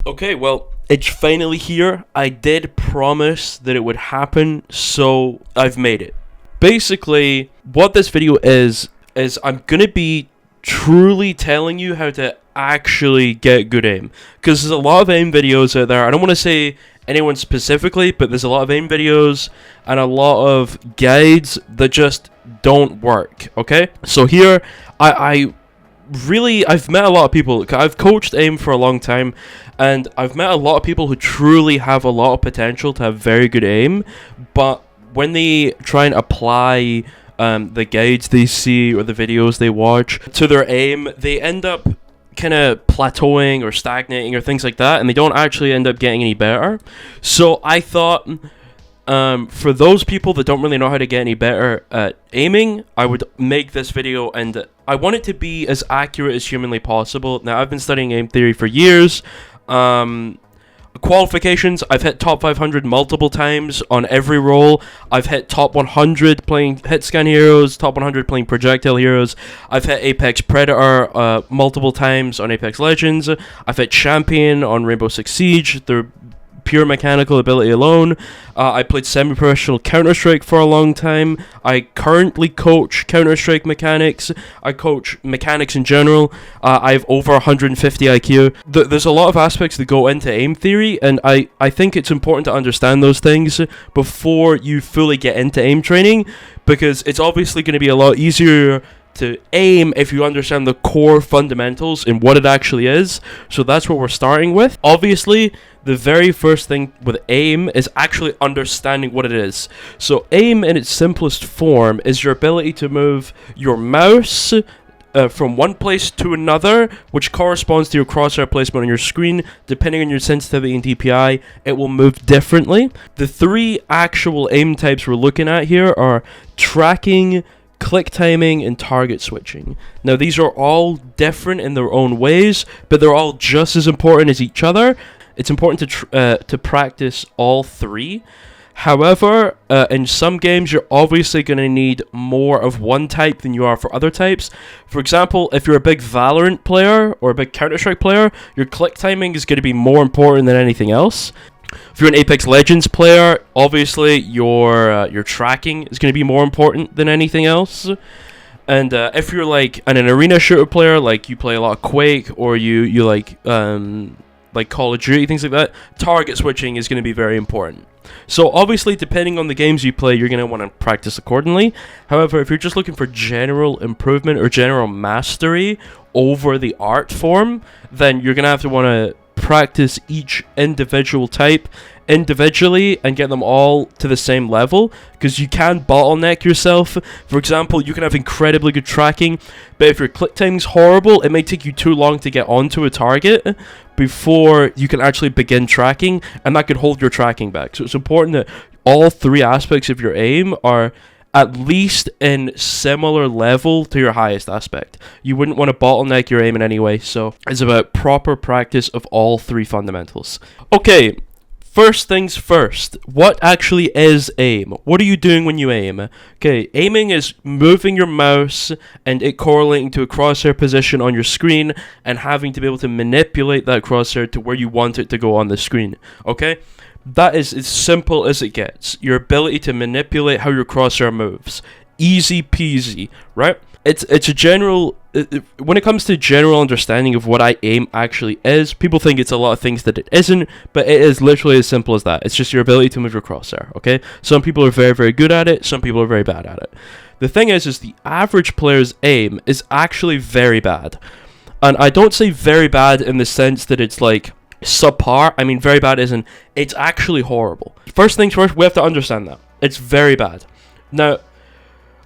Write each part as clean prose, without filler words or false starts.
Okay, well, it's finally here. I did promise that it would happen, so I've made it. Basically, what this video is I'm gonna be truly telling you how to actually get good aim. Because there's a lot of aim videos out there. I don't want to say anyone specifically, but there's a lot of aim videos and a lot of guides that just don't work, okay? So here, I've met a lot of people. I've coached aim for a long time, and I've met a lot of people who truly have a lot of potential to have very good aim, but when they try and apply the guides they see or the videos they watch to their aim, they end up kind of plateauing or stagnating or things like that, and they don't actually end up getting any better. So I thought, for those people that don't really know how to get any better at aiming, I would make this video, and I want it to be as accurate as humanly possible. Now, I've been studying aim theory for years. Qualifications, I've hit top 500 multiple times on every role. I've hit top 100 playing hit scan heroes, top 100 playing projectile heroes. I've hit Apex Predator multiple times on Apex Legends. I've hit champion on Rainbow Six Siege. They're pure mechanical ability alone. I played semi-professional Counter-Strike for a long time. I currently coach Counter-Strike mechanics. I coach mechanics in general. I have over 150 IQ. There's a lot of aspects that go into aim theory, and I think it's important to understand those things before you fully get into aim training, because it's obviously going to be a lot easier to aim if you understand the core fundamentals and what it actually is. So that's what we're starting with. Obviously, the very first thing with aim is actually understanding what it is. So aim in its simplest form is your ability to move your mouse from one place to another, which corresponds to your crosshair placement on your screen. Depending on your sensitivity and DPI, it will move differently. The three actual aim types we're looking at here are tracking, click timing, and target switching. Now, these are all different in their own ways, but they're all just as important as each other. It's important to practice all three. However, in some games, you're obviously going to need more of one type than you are for other types. For example, if you're a big Valorant player or a big Counter-Strike player, your click timing is going to be more important than anything else. If you're an Apex Legends player, obviously your tracking is going to be more important than anything else. And if you're like an arena shooter player, like you play a lot of Quake, or you like Call of Duty, things like that, target switching is going to be very important. So obviously, depending on the games you play, you're going to want to practice accordingly. However, if you're just looking for general improvement or general mastery over the art form, then you're going to have to want to practice each individual type individually and get them all to the same level, because you can bottleneck yourself. For example, you can have incredibly good tracking, but if your click timing's horrible, it may take you too long to get onto a target before you can actually begin tracking, and that could hold your tracking back. So it's important that all three aspects of your aim are at least in similar level to your highest aspect. You wouldn't want to bottleneck your aim in any way, so it's about proper practice of all three fundamentals. Okay, first things first, what actually is aim? What are you doing when you aim? Okay, aiming is moving your mouse and it correlating to a crosshair position on your screen and having to be able to manipulate that crosshair to where you want it to go on the screen, okay? That is as simple as it gets. Your ability to manipulate how your crosshair moves. Easy peasy, right? It's a general... when it comes to general understanding of what aim actually is, people think it's a lot of things that it isn't, but it is literally as simple as that. It's just your ability to move your crosshair, okay? Some people are very, very good at it. Some people are very bad at it. The thing is the average player's aim is actually very bad. And I don't say very bad in the sense that it's like subpar. I mean, very bad isn't. It's actually horrible. First things first, we have to understand that. It's very bad. Now,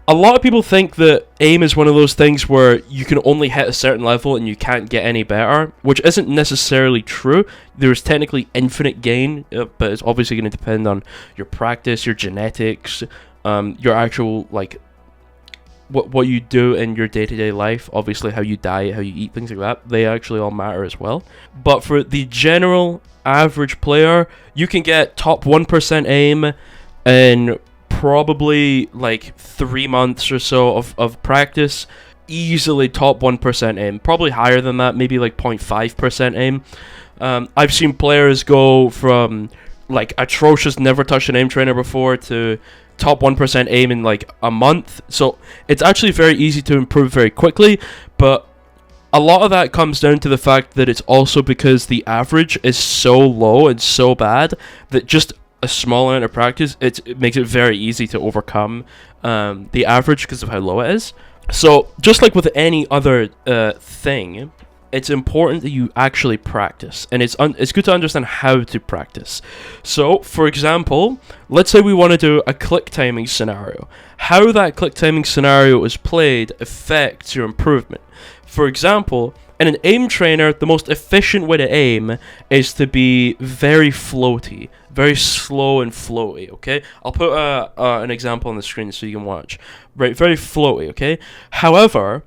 a lot of people think that aim is one of those things where you can only hit a certain level and you can't get any better, which isn't necessarily true. There's technically infinite gain, but it's obviously going to depend on your practice, your genetics, your actual, like, what you do in your day-to-day life. Obviously, how you diet, how you eat, things like that, they actually all matter as well. But for the general average player, you can get top 1% aim in probably like 3 months or so of practice. easily top 1% aim, probably higher than that, maybe like 0.5% aim. I've seen players go from like atrocious, never touched an aim trainer before, to top 1% aim in like a month. So it's actually very easy to improve very quickly, but a lot of that comes down to the fact that it's also because the average is so low and so bad that just a small amount of practice, it makes it very easy to overcome the average because of how low it is. So just like with any other thing, it's important that you actually practice, and it's good to understand how to practice. So, for example, let's say we want to do a click timing scenario. How that click timing scenario is played affects your improvement. For example, in an aim trainer, the most efficient way to aim is to be very floaty, very slow and floaty, okay? I'll put an example on the screen so you can watch. Right, very floaty, okay? However,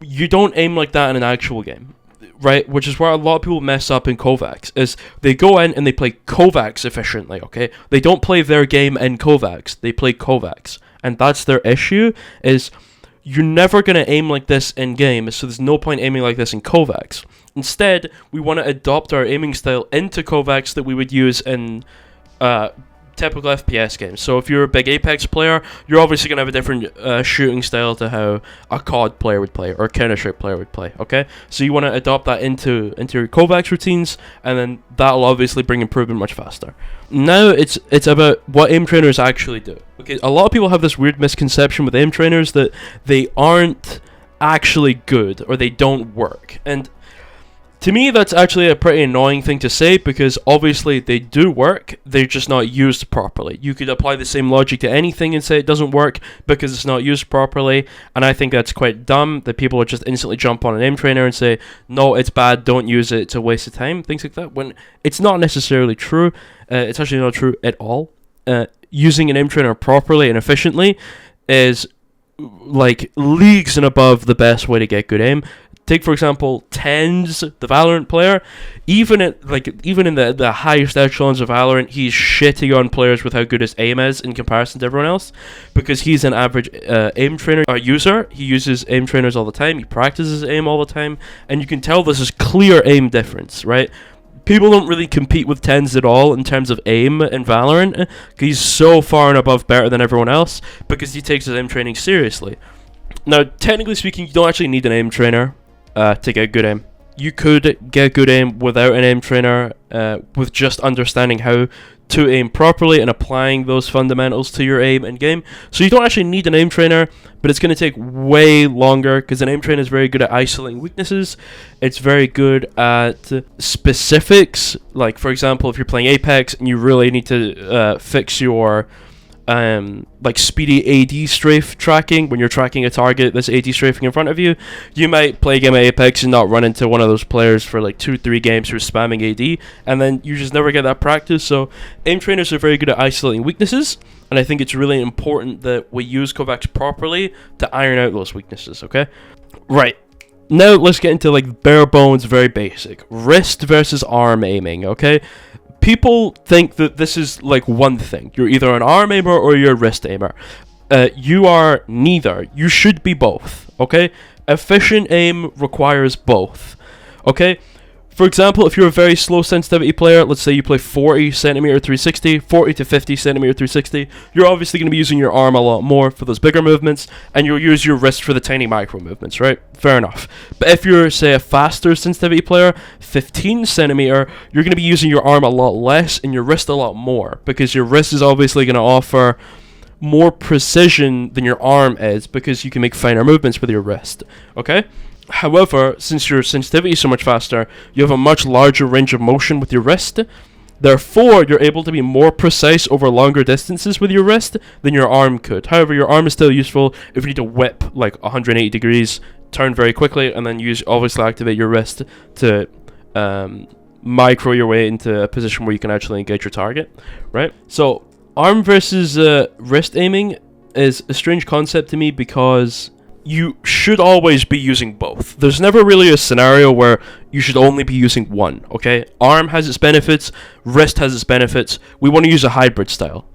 you don't aim like that in an actual game, right? Which is where a lot of people mess up in Kovacs, is they go in and they play Kovacs efficiently, okay? They don't play their game in Kovacs, they play Kovacs. And that's their issue, is you're never going to aim like this in game, so there's no point aiming like this in Kovacs. Instead, we want to adopt our aiming style into Kovacs that we would use in typical FPS games. So if you're a big Apex player, you're obviously going to have a different shooting style to how a COD player would play, or a Counter-Strike player would play, okay? So you want to adopt that into your Kovacs routines, and then that'll obviously bring improvement much faster. Now it's about what aim trainers actually do. Okay, a lot of people have this weird misconception with aim trainers that they aren't actually good, or they don't work. And to me, that's actually a pretty annoying thing to say, because obviously they do work, they're just not used properly. You could apply the same logic to anything and say it doesn't work because it's not used properly, and I think that's quite dumb, that people would just instantly jump on an aim trainer and say, no, it's bad, don't use it, it's a waste of time, things like that, when it's not necessarily true. It's actually not true at all. Using an aim trainer properly and efficiently is like leagues and above the best way to get good aim. Take, for example, Tens, the Valorant player. Even in the highest echelons of Valorant, he's shitting on players with how good his aim is in comparison to everyone else, because he's an average aim trainer user. He uses aim trainers all the time. He practices aim all the time, and you can tell this is clear aim difference, right? People don't really compete with Tens at all in terms of aim in Valorant. He's so far and above better than everyone else because he takes his aim training seriously. Now, technically speaking, you don't actually need an aim trainer to get good aim. You could get good aim without an aim trainer, with just understanding how to aim properly and applying those fundamentals to your aim in game. So you don't actually need an aim trainer, but it's going to take way longer, because an aim trainer is very good at isolating weaknesses. It's very good at specifics. Like, for example, if you're playing Apex and you really need to fix your like speedy AD strafe tracking, when you're tracking a target that's AD strafing in front of you, you might play a game of Apex and not run into one of those players for like 2-3 games who's spamming AD, and then you just never get that practice. So aim trainers are very good at isolating weaknesses, and I think it's really important that we use Kovacs properly to iron out those weaknesses, okay? Right. Now let's get into like bare bones, very basic. Wrist versus arm aiming, okay? People think that this is like one thing. You're either an arm aimer or you're a wrist aimer. You are neither. You should be both, okay? Efficient aim requires both, okay? For example, if you're a very slow sensitivity player, let's say you play 40 centimeter 360, 40 to 50 centimeter 360, you're obviously going to be using your arm a lot more for those bigger movements, and you'll use your wrist for the tiny micro movements, right? Fair enough. But if you're, say, a faster sensitivity player, 15 centimeter, you're going to be using your arm a lot less and your wrist a lot more, because your wrist is obviously going to offer more precision than your arm is, because you can make finer movements with your wrist, okay? However, since your sensitivity is so much faster, you have a much larger range of motion with your wrist. Therefore, you're able to be more precise over longer distances with your wrist than your arm could. However, your arm is still useful if you need to whip like 180 degrees, turn very quickly, and then obviously activate your wrist to micro your way into a position where you can actually engage your target, right? So, arm versus wrist aiming is a strange concept to me, because you should always be using both. There's never really a scenario where you should only be using one, okay? Arm has its benefits, wrist has its benefits. We want to use a hybrid style.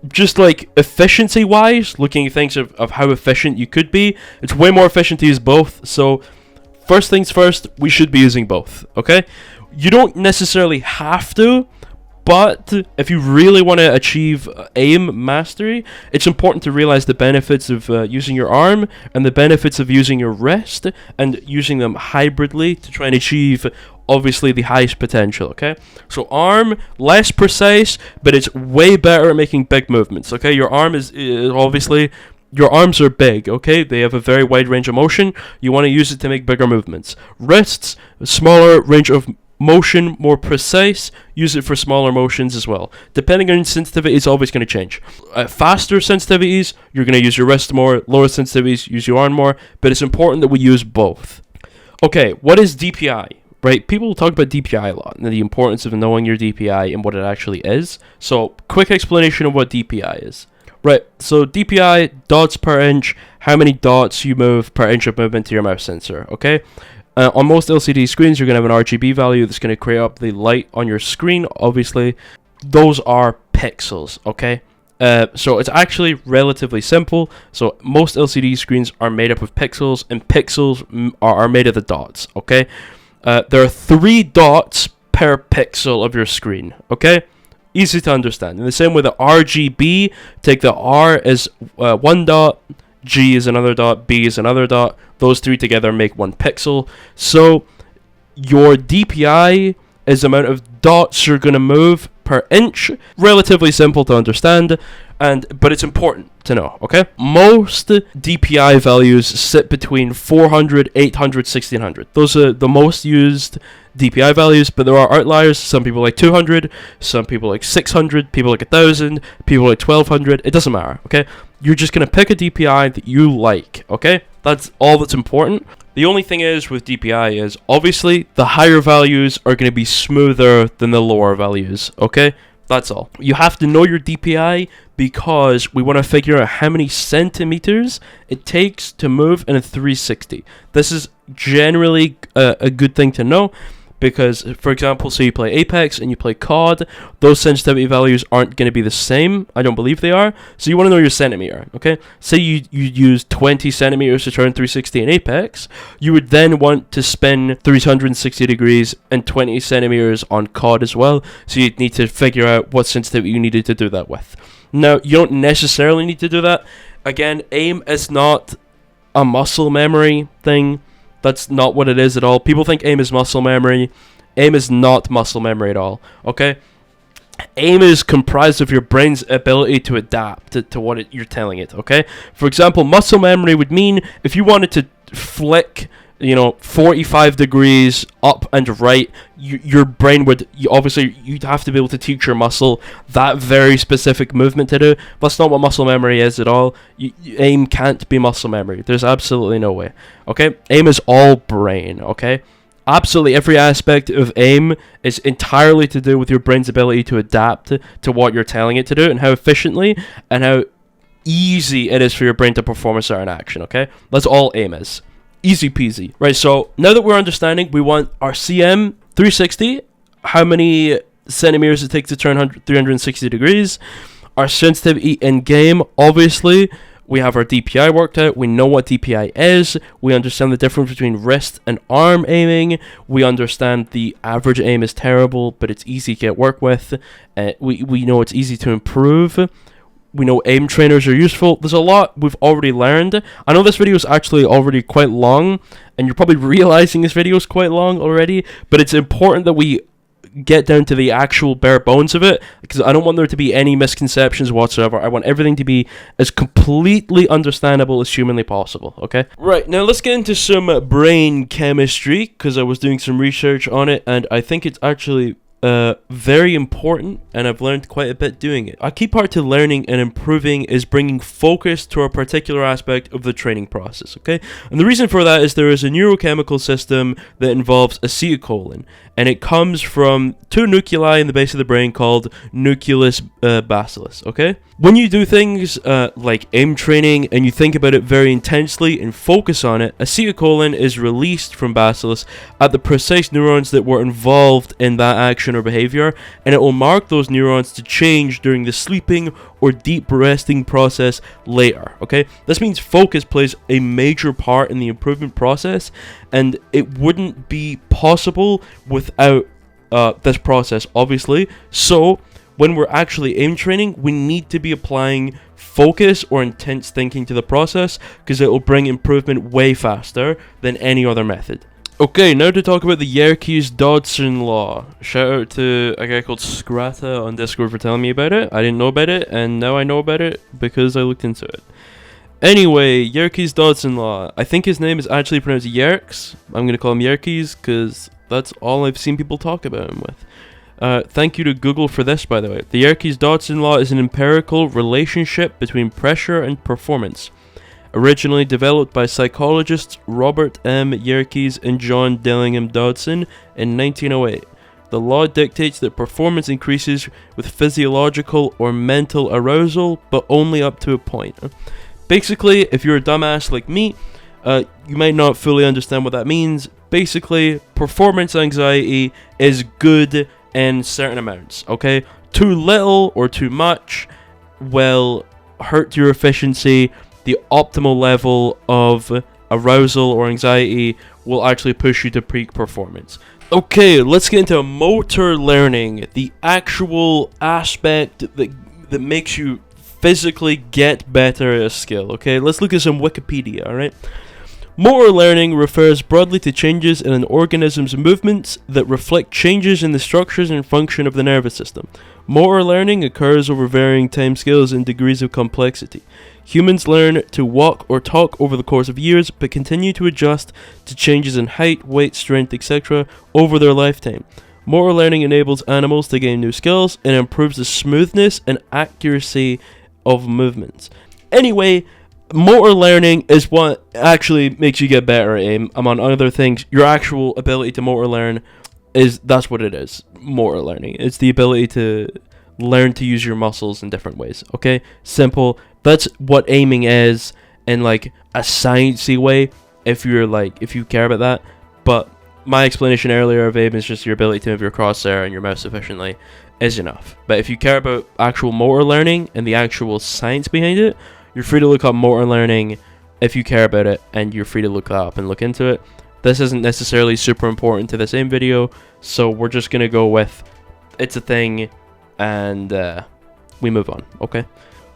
just like efficiency wise, looking at things of how efficient you could be, it's way more efficient to use both. So first things first, we should be using both, okay? You don't necessarily have to, but if you really want to achieve aim mastery, it's important to realize the benefits of using your arm and the benefits of using your wrist and using them hybridly to try and achieve obviously the highest potential, okay? So arm, less precise, but it's way better at making big movements, okay? Your arm is obviously... Your arms are big, okay? They have a very wide range of motion. You want to use it to make bigger movements. Wrists, smaller range of motion, more precise. Use it for smaller motions as well. Depending on sensitivity, it's always going to change. Faster sensitivities, you're going to use your wrist more. Lower sensitivities, use your arm more. But it's important that we use both. Okay, what is DPI? Right, people talk about DPI a lot, and the importance of knowing your DPI and what it actually is. So, quick explanation of what DPI is. Right, so DPI, dots per inch, how many dots you move per inch of movement to your mouse sensor, okay? On most LCD screens, you're going to have an RGB value that's going to create up the light on your screen, obviously. Those are pixels, okay? So it's actually relatively simple. So most LCD screens are made up of pixels, and pixels are made of the dots, okay? There are 3 dots per pixel of your screen, okay? Easy to understand. In the same way, the RGB, take the R as 1 dot, G is another dot, B is another dot. Those 3 together make 1 pixel. So your DPI is the amount of dots you're going to move per inch. Relatively simple to understand, but it's important to know, okay? Most DPI values sit between 400, 800, 1600. Those are the most used DPI values, but there are outliers. Some people like 200, some people like 600, people like 1000, people like 1200. It doesn't matter, okay? You're just going to pick a DPI that you like, okay? That's all that's important. The only thing is with DPI is obviously the higher values are going to be smoother than the lower values, okay? That's all. You have to know your DPI because we want to figure out how many centimeters it takes to move in a 360. This is generally a good thing to know because, for example, say you play Apex and you play COD, those sensitivity values aren't going to be the same. I don't believe they are. So you want to know your centimeter, okay? Say you use 20 centimeters to turn 360 in Apex, you would then want to spin 360 degrees and 20 centimeters on COD as well. So you'd need to figure out what sensitivity you needed to do that with. Now, you don't necessarily need to do that. Again, aim is not a muscle memory thing. That's not what it is at all. People think aim is muscle memory. Aim is not muscle memory at all, okay? Aim is comprised of your brain's ability to adapt to what you're telling it, okay? For example, muscle memory would mean if you wanted to flick, 45 degrees up and right, your brain would, you'd have to be able to teach your muscle that very specific movement to do. That's not what muscle memory is at all. Aim can't be muscle memory. There's absolutely no way, okay? Aim is all brain, okay? Absolutely every aspect of aim is entirely to do with your brain's ability to adapt to what you're telling it to do and how efficiently and how easy it is for your brain to perform a certain action, okay? That's all aim is. Easy peasy. Right, so now that we're understanding, we want our CM 360, how many centimeters it takes to turn 360 degrees. Our sensitivity in game, obviously, we have our DPI worked out. We know what DPI is. We understand the difference between wrist and arm aiming. We understand the average aim is terrible, but it's easy to get work with. We know it's easy to improve. We know aim trainers are useful. There's a lot we've already learned. I know this video is actually already quite long, and you're probably realizing this video is quite long already, but it's important that we get down to the actual bare bones of it, because I don't want there to be any misconceptions whatsoever. I want everything to be as completely understandable as humanly possible, okay? Right, now let's get into some brain chemistry, because I was doing some research on it, and I think it's actually very important, and I've learned quite a bit doing it. A key part to learning and improving is bringing focus to a particular aspect of the training process, okay? And the reason for that is there is a neurochemical system that involves acetylcholine, and it comes from 2 nuclei in the base of the brain called nucleus bacillus, okay? When you do things like aim training and you think about it very intensely and focus on it, acetylcholine is released from bacillus at the precise neurons that were involved in that action action or behavior, and it will mark those neurons to change during the sleeping or deep resting process later. Okay, this means focus plays a major part in the improvement process, and it wouldn't be possible without this process, obviously. So when we're actually aim training, we need to be applying focus or intense thinking to the process, because it will bring improvement way faster than any other method. Okay, now to talk about the Yerkes-Dodson law. Shout out to a guy called Scrata on Discord for telling me about it. I didn't know about it, and now I know about it because I looked into it. Anyway, Yerkes-Dodson law. I think his name is actually pronounced Yerkes. I'm going to call him Yerkes because that's all I've seen people talk about him with. Thank you to Google for this, by the way. The Yerkes-Dodson law is an empirical relationship between pressure and performance. Originally developed by psychologists Robert M. Yerkes and John Dillingham Dodson in 1908. The law dictates that performance increases with physiological or mental arousal, but only up to a point. Basically, if you're a dumbass like me, you might not fully understand what that means. Basically, performance anxiety is good in certain amounts, okay? Too little or too much will hurt your efficiency. The optimal level of arousal or anxiety will actually push you to peak performance. Okay, let's get into motor learning, the actual aspect that makes you physically get better at a skill. Okay, let's look at some Wikipedia, alright? Motor learning refers broadly to changes in an organism's movements that reflect changes in the structures and function of the nervous system. Motor learning occurs over varying timescales and degrees of complexity. Humans learn to walk or talk over the course of years, but continue to adjust to changes in height, weight, strength, etc. over their lifetime. Motor learning enables animals to gain new skills and improves the smoothness and accuracy of movements. Anyway, motor learning is what actually makes you get better at aim. Among other things, your actual ability to motor learn that's what it is. Motor learning. It's the ability to learn to use your muscles in different ways. Okay? Simple. That's what aiming is in like a sciencey way, if you care about that. But my explanation earlier of aim is just your ability to move your crosshair and your mouse efficiently is enough. But if you care about actual motor learning and the actual science behind it, you're free to look up motor learning if you care about it, and you're free to look that up and look into it. This isn't necessarily super important to the same video, so we're just going to go with it's a thing, and we move on, okay?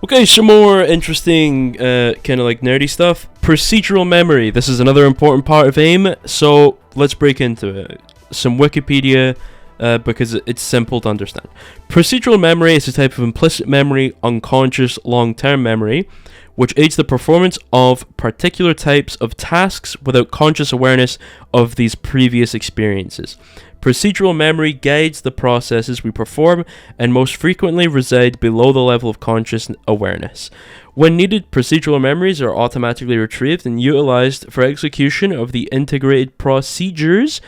Okay, some more interesting kind of like nerdy stuff. Procedural memory. This is another important part of aim, so let's break into it. Some Wikipedia, because it's simple to understand. Procedural memory is a type of implicit memory, unconscious long-term memory, which aids the performance of particular types of tasks without conscious awareness of these previous experiences. Procedural memory guides the processes we perform and most frequently reside below the level of conscious awareness. When needed, procedural memories are automatically retrieved and utilized for execution of the integrated procedures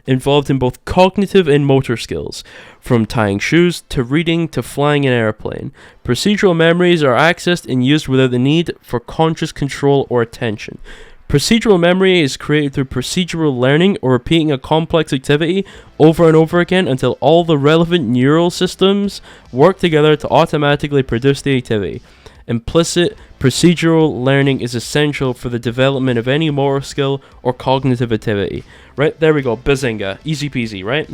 involved in both cognitive and motor skills, from tying shoes to reading to flying an airplane. Procedural memories are accessed and used without the need for conscious control or attention. Procedural memory is created through procedural learning or repeating a complex activity over and over again until all the relevant neural systems work together to automatically produce the activity. Implicit procedural learning is essential for the development of any motor skill or cognitive activity. Right, there we go, bazinga, easy peasy, right?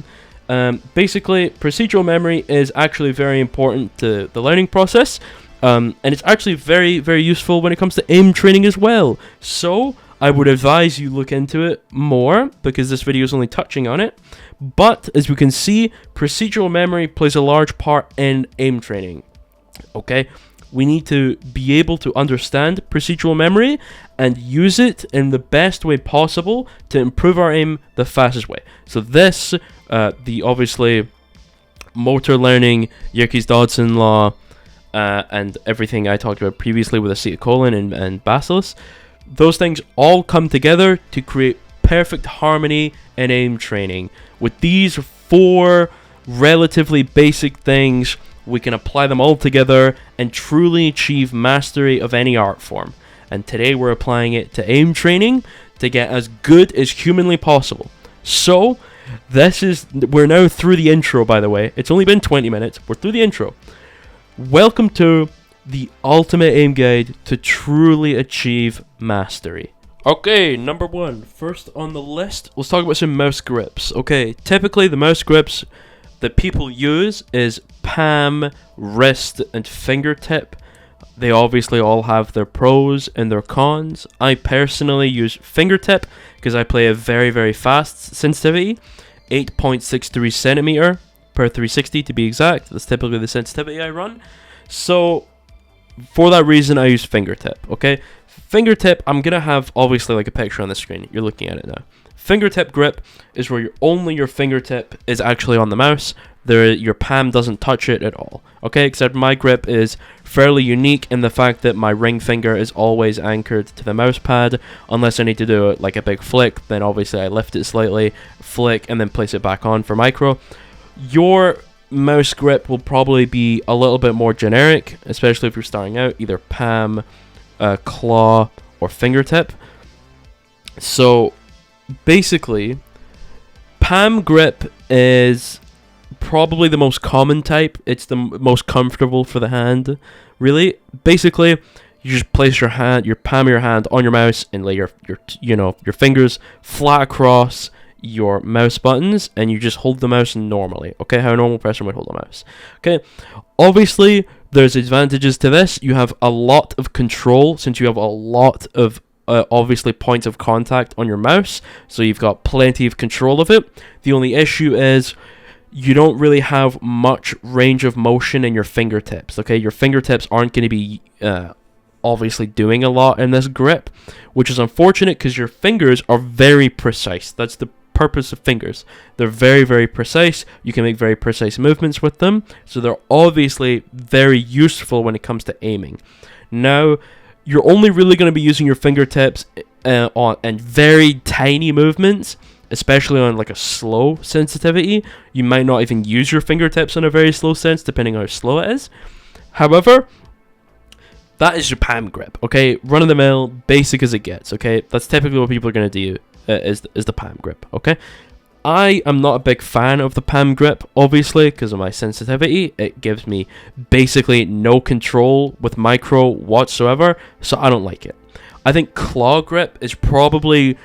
Basically, procedural memory is actually very important to the learning process. And it's actually very, very useful when it comes to aim training as well. So I would advise you look into it more, because this video is only touching on it. But as we can see, procedural memory plays a large part in aim training. Okay, we need to be able to understand procedural memory and use it in the best way possible to improve our aim the fastest way. So this, the obviously motor learning, Yerkes-Dodson law, and everything I talked about previously with acetylcholine and bacillus, those things all come together to create perfect harmony in aim training. With these four relatively basic things, we can apply them all together and truly achieve mastery of any art form. And today we're applying it to aim training to get as good as humanly possible. So, We're now through the intro, by the way. It's only been 20 minutes. We're through the intro. Welcome to the ultimate aim guide to truly achieve mastery. Okay, number 1. First on the list, let's talk about some mouse grips. Okay, typically the mouse grips that people use is palm, wrist, and fingertip. They obviously all have their pros and their cons. I personally use fingertip because I play a very, very fast sensitivity, 8.63 centimeter per 360 to be exact. That's typically the sensitivity I run. So for that reason, I use fingertip. Okay, fingertip. I'm gonna have obviously like a picture on the screen. You're looking at it now. Fingertip grip is where only your fingertip is actually on the mouse. Your palm doesn't touch it at all. Okay, except my grip is fairly unique in the fact that my ring finger is always anchored to the mouse pad. Unless I need to do it like a big flick, then obviously I lift it slightly, flick, and then place it back on for micro. Your mouse grip will probably be a little bit more generic, especially if you're starting out, either palm, claw, or fingertip. So basically, palm grip is probably the most common type. It's the most comfortable for the hand, really. Basically, you just place your palm of your hand on your mouse and lay your fingers flat across your mouse buttons, and you just hold the mouse normally. Okay, how a normal person would hold a mouse. Okay, obviously there's advantages to this. You have a lot of control since you have a lot of obviously points of contact on your mouse, so you've got plenty of control of it. The only issue is you don't really have much range of motion in your fingertips. Okay, your fingertips aren't going to be obviously doing a lot in this grip, which is unfortunate because your fingers are very precise. That's the purpose of fingers. They're very, very precise. You can make very precise movements with them, so they're obviously very useful when it comes to aiming. Now, you're only really going to be using your fingertips on very tiny movements, especially on like a slow sensitivity. You might not even use your fingertips on a very slow sense, depending on how slow it is. However, that is your palm grip, okay? Run of the mill, basic as it gets, okay? That's typically what people are going to do, is the palm grip, okay? I am not a big fan of the palm grip, obviously, because of my sensitivity. It gives me basically no control with micro whatsoever, so I don't like it. I think claw grip is probably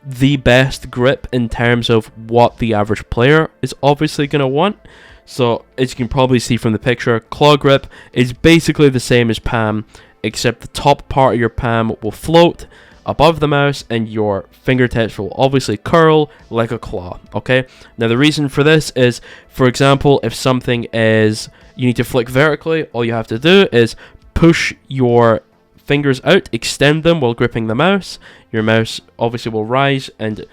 the best grip in terms of what the average player is obviously going to want. So as you can probably see from the picture, claw grip is basically the same as palm, except the top part of your palm will float above the mouse and your fingertips will obviously curl like a claw. Okay, now the reason for this is, for example, if something is you need to flick vertically, all you have to do is push your fingers out, extend them while gripping the mouse. Your mouse obviously will rise, and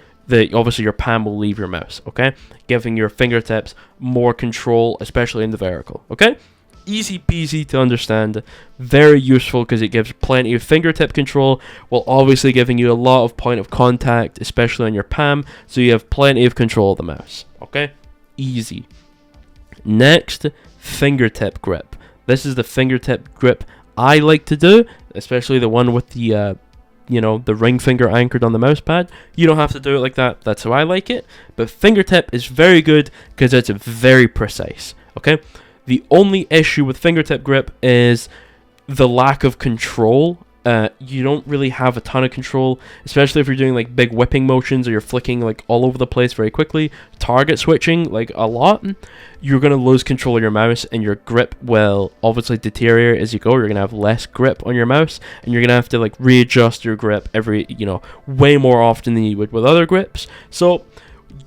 obviously your palm will leave your mouse. Okay, giving your fingertips more control, especially in the vertical. Okay, easy peasy to understand, very useful because it gives plenty of fingertip control while obviously giving you a lot of point of contact, especially on your palm, so you have plenty of control of the mouse. Okay, easy. Next, fingertip grip. This is the fingertip grip I like to do, especially the one with the the ring finger anchored on the mouse pad. You don't have to do it like that. That's how I like it. But fingertip is very good because it's very precise. Okay. The only issue with fingertip grip is the lack of control. You don't really have a ton of control, especially if you're doing like big whipping motions or you're flicking like all over the place very quickly. Target switching like a lot. You're going to lose control of your mouse and your grip will obviously deteriorate as you go. You're going to have less grip on your mouse and you're going to have to like readjust your grip every, way more often than you would with other grips. So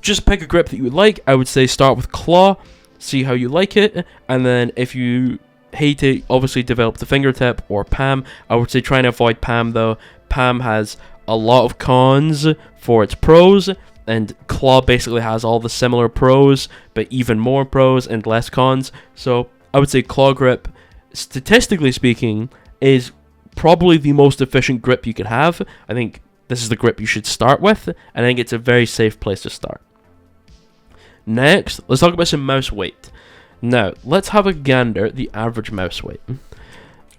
just pick a grip that you would like. I would say start with claw, see how you like it, and then if you hate it, obviously develop the fingertip or palm. I would say try and avoid palm though. Palm has a lot of cons for its pros, and claw basically has all the similar pros, but even more pros and less cons. So I would say claw grip, statistically speaking, is probably the most efficient grip you could have. I think this is the grip you should start with, and I think it's a very safe place to start. Next, let's talk about some mouse weight. Now, let's have a gander at the average mouse weight.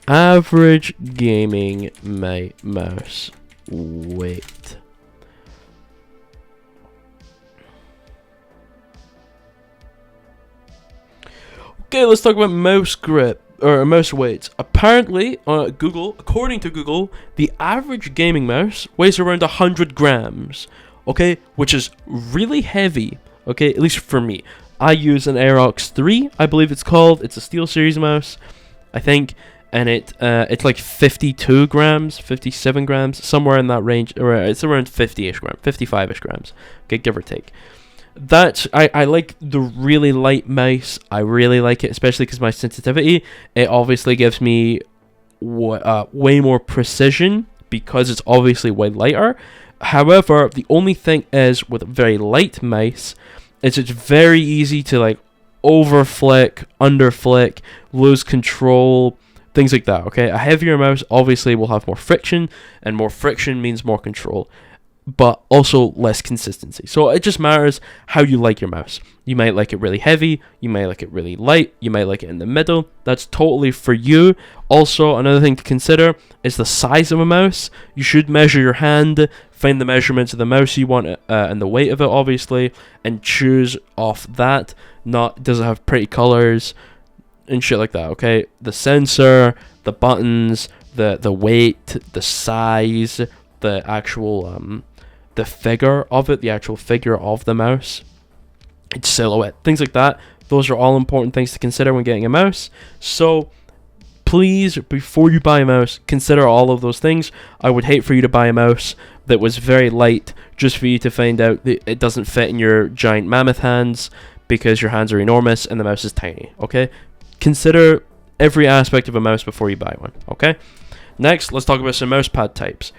Average gaming mouse weight. Okay, let's talk about mouse grip or mouse weights. Apparently, according to Google, the average gaming mouse weighs around 100 grams. Okay, which is really heavy. Okay, at least for me. I use an Aerox 3, I believe it's called. It's a SteelSeries mouse, I think, and it's like 52 grams, 57 grams, somewhere in that range. Or it's around 50-ish grams, 55-ish grams. Okay, give or take. I like the really light mouse. I really like it, especially because my sensitivity. It obviously gives me way more precision because it's obviously way lighter. However, the only thing is with a very light mouse is it's very easy to like over flick, under flick, lose control, things like that. Okay, a heavier mouse obviously will have more friction, and more friction means more control, but also less consistency. So it just matters how you like your mouse. You might like it really heavy, you might like it really light, you might like it in the middle. That's totally for you. Also, another thing to consider is the size of a mouse. You should measure your hand, find the measurements of the mouse you want and the weight of it, obviously, and choose off that. Not, does it have pretty colors and shit like that, okay? The sensor, the buttons, the weight, the size, the actual the figure of it, the actual figure of the mouse, its silhouette, things like that. Those are all important things to consider when getting a mouse. So please, before you buy a mouse, consider all of those things. I would hate for you to buy a mouse that was very light just for you to find out that it doesn't fit in your giant mammoth hands because your hands are enormous and the mouse is tiny, okay? Consider every aspect of a mouse before you buy one, okay? Next, let's talk about some mouse pad types.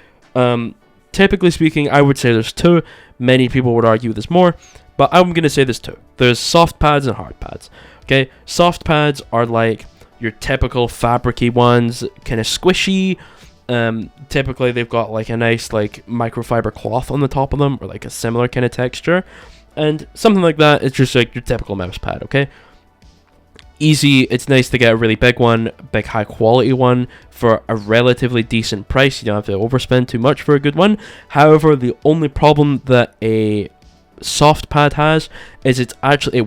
Typically speaking, I would say there's two. Many people would argue there's more, but I'm going to say there's two. There's soft pads and hard pads. Okay, soft pads are like your typical fabricy ones, kind of squishy. Typically, they've got like a nice like microfiber cloth on the top of them, or like a similar kind of texture. And something like that is just like your typical mouse pad, okay? Easy, it's nice to get a really big one, big high quality one for a relatively decent price. You don't have to overspend too much for a good one. However, the only problem that a soft pad has is it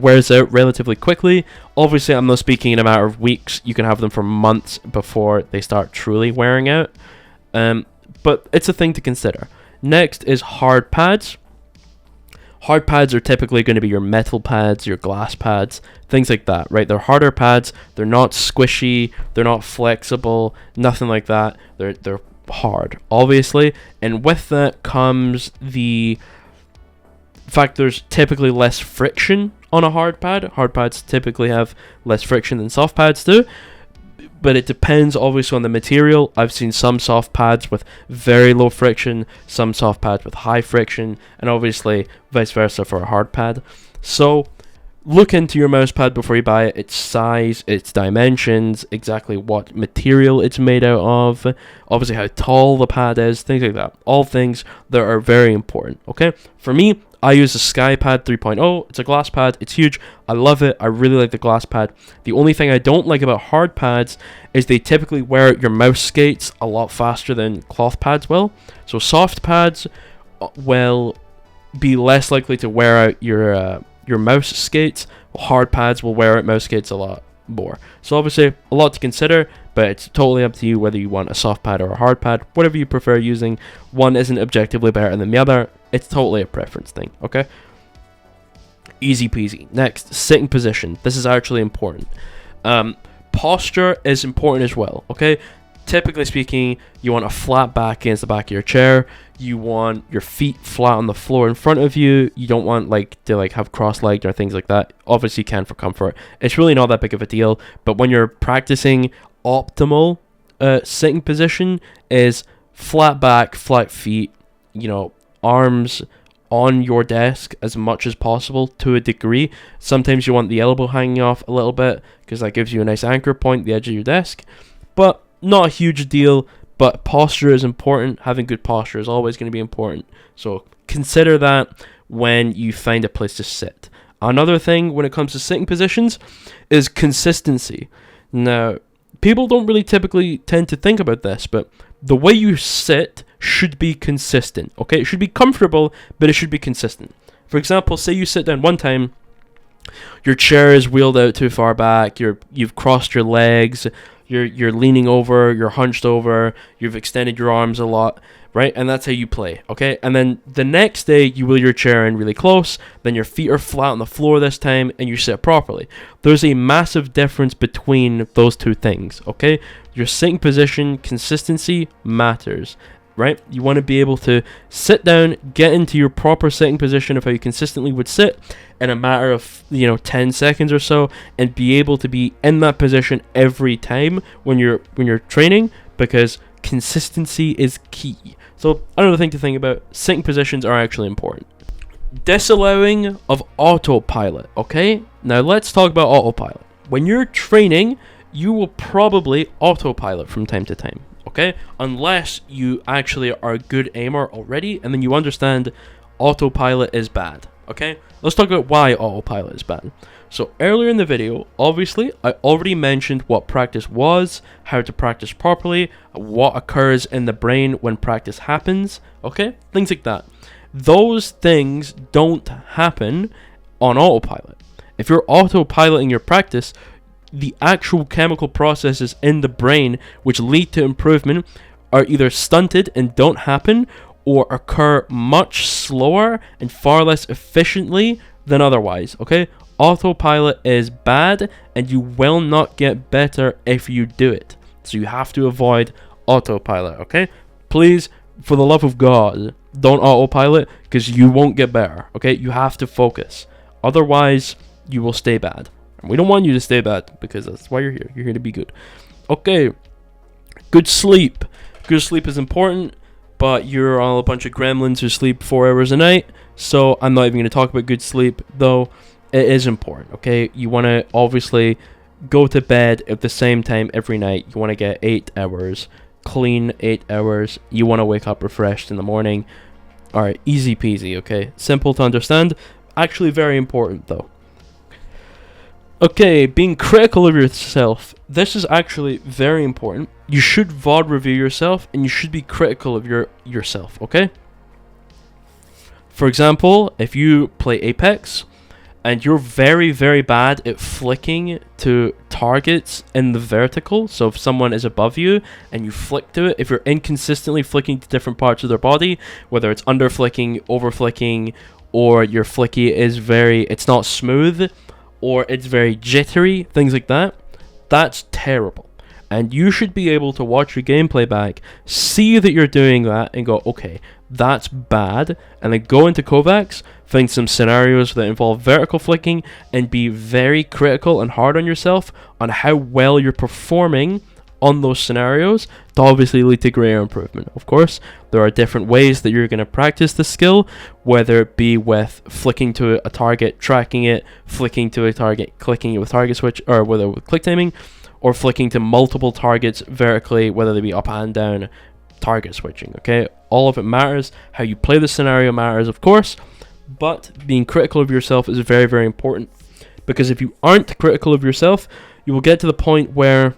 wears out relatively quickly. Obviously, I'm not speaking in a matter of weeks. You can have them for months before they start truly wearing out. But it's a thing to consider. Next is hard pads. Hard pads are typically going to be your metal pads, your glass pads, things like that, right? They're harder pads. They're not squishy. They're not flexible. Nothing like that. They're hard, obviously. And with that comes the fact there's typically less friction on a hard pad. Hard pads typically have less friction than soft pads do. But it depends obviously on the material. I've seen some soft pads with very low friction, some soft pads with high friction, and obviously vice versa for a hard pad. So look into your mouse pad before you buy it, its size, its dimensions, exactly what material it's made out of, obviously how tall the pad is, things like that. All things that are very important, okay? For me, I use a SkyPad 3.0. It's a glass pad. It's huge. I love it. I really like the glass pad. The only thing I don't like about hard pads is they typically wear out your mouse skates a lot faster than cloth pads will. So soft pads will be less likely to wear out your mouse skates. Hard pads will wear out mouse skates a lot more. So obviously a lot to consider, but it's totally up to you whether you want a soft pad or a hard pad, whatever you prefer using. One isn't objectively better than the other. It's totally a preference thing, okay? Easy peasy. Next, sitting position. This is actually important. Posture is important as well, okay? Typically speaking, you want a flat back against the back of your chair. You want your feet flat on the floor in front of you. You don't want to have cross-legged or things like that. Obviously you can for comfort. It's really not that big of a deal, but when you're practicing optimal sitting position is flat back, flat feet, arms on your desk as much as possible to a degree. Sometimes you want the elbow hanging off a little bit because that gives you a nice anchor point, the edge of your desk. But not a huge deal, but posture is important. Having good posture is always going to be important. So consider that when you find a place to sit. Another thing when it comes to sitting positions is consistency. Now, people don't really typically tend to think about this, but the way you sit should be consistent, okay? It should be comfortable, but it should be consistent. For example, say you sit down one time, Your chair is wheeled out too far back, you've crossed your legs, you're leaning over, you're hunched over, you've extended your arms a lot, right? And that's how you play, okay? And then the next day, you wheel your chair in really close, then your feet are flat on the floor this time, and you sit properly. There's a massive difference between those two things, okay? Your sitting position consistency matters, right? You want to be able to sit down, get into your proper sitting position of how you consistently would sit in a matter of, 10 seconds or so, and be able to be in that position every time when you're training, because consistency is key. So another thing to think about, sitting positions are actually important. Disallowing of autopilot, okay? Now let's talk about autopilot. When you're training, you will probably autopilot from time to time, okay? Unless you actually are a good aimer already, and then you understand autopilot is bad, okay? Let's talk about why autopilot is bad. So earlier in the video, obviously, I already mentioned what practice was, how to practice properly, what occurs in the brain when practice happens, okay? Things like that. Those things don't happen on autopilot. If you're autopiloting your practice, the actual chemical processes in the brain which lead to improvement are either stunted and don't happen, or occur much slower and far less efficiently than otherwise, okay? Autopilot is bad, and you will not get better if you do it. So you have to avoid autopilot, okay? Please, for the love of God, don't autopilot, because you won't get better, okay? You have to focus. Otherwise, you will stay bad. And we don't want you to stay bad, because that's why you're here. You're here to be good. Okay, good sleep. Good sleep is important, but you're all a bunch of gremlins who sleep 4 hours a night, so I'm not even going to talk about good sleep, though it is important, okay? You want to obviously go to bed at the same time every night. You want to get 8 hours, clean 8 hours. You want to wake up refreshed in the morning. Alright, easy peasy, okay? Simple to understand. Actually very important, though. Okay, being critical of yourself. This is actually very important. You should VOD review yourself, and you should be critical of yourself, okay? For example, if you play Apex, and you're very, very bad at flicking to targets in the vertical, so if someone is above you and you flick to it, if you're inconsistently flicking to different parts of their body, whether it's under flicking, over flicking, or your flicky is it's not smooth, or it's very jittery, things like that, that's terrible. And you should be able to watch your gameplay back, see that you're doing that, and go, okay, that's bad, and then go into Kovacs, find some scenarios that involve vertical flicking, and be very critical and hard on yourself on how well you're performing on those scenarios to obviously lead to greater improvement. Of course, there are different ways that you're going to practice the skill, whether it be with flicking to a target, tracking it, flicking to a target, clicking it with target switch, or whether with click timing, or flicking to multiple targets vertically, whether they be up and down, target switching, okay? All of it matters. How you play the scenario matters, of course, but being critical of yourself is very, very important, because if you aren't critical of yourself, you will get to the point where,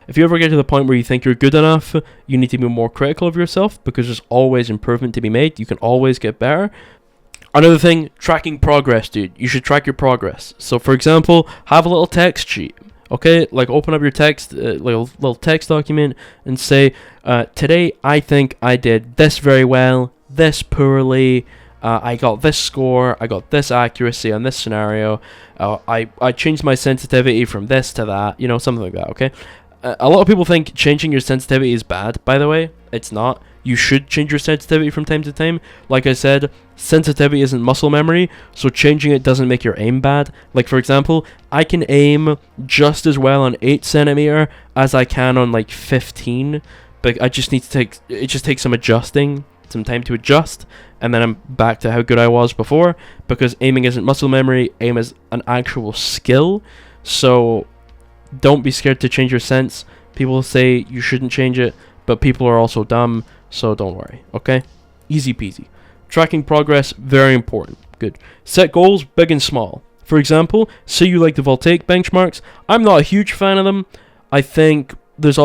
if you ever get to the point where you think you're good enough, you need to be more critical of yourself, because there's always improvement to be made. You can always get better. Another thing, tracking progress, dude. You should track your progress. So, for example, have a little text sheet. Okay, like open up your text, little text document, and say, today I think I did this very well, this poorly, I got this score, I got this accuracy on this scenario, I changed my sensitivity from this to that, something like that, okay? A lot of people think changing your sensitivity is bad, by the way. It's not. You should change your sensitivity from time to time. Like I said, sensitivity isn't muscle memory, so changing it doesn't make your aim bad. Like, for example, I can aim just as well on 8cm as I can on like 15, but I just need to it just takes some adjusting, some time to adjust, and then I'm back to how good I was before, because aiming isn't muscle memory, aim is an actual skill. So don't be scared to change your sense. People say you shouldn't change it, but people are also dumb, so don't worry, okay? Easy peasy. Tracking progress, very important. Good. Set goals, big and small. For example, say you like the voltaic benchmarks. I'm not a huge fan of them. I think there's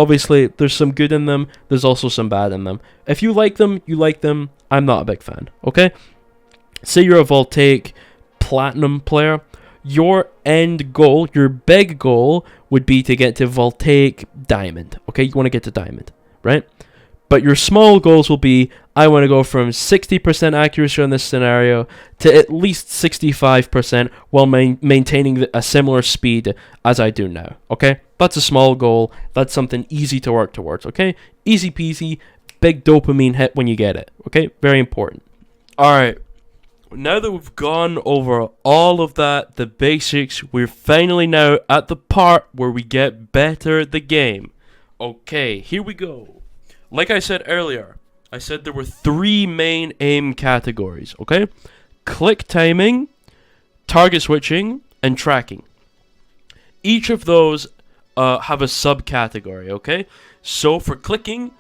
some good in them, there's also some bad in them. If you like them, you like them. I'm not a big fan, okay? Say you're a voltaic platinum player. your end goal, your big goal, would be to get to Voltaic Diamond. Okay, you want to get to Diamond, right? But your small goals will be, I want to go from 60% accuracy on this scenario to at least 65% while maintaining a similar speed as I do now. Okay, that's a small goal. That's something easy to work towards. Okay, easy peasy, big dopamine hit when you get it. Okay, very important. All right. Now that we've gone over all of that, the basics, we're finally now at the part where we get better at the game. Okay, here we go. Like I said earlier, I said there were 3 main aim categories, okay? Click timing, target switching, and tracking. Each of those have a subcategory, okay? So for clicking,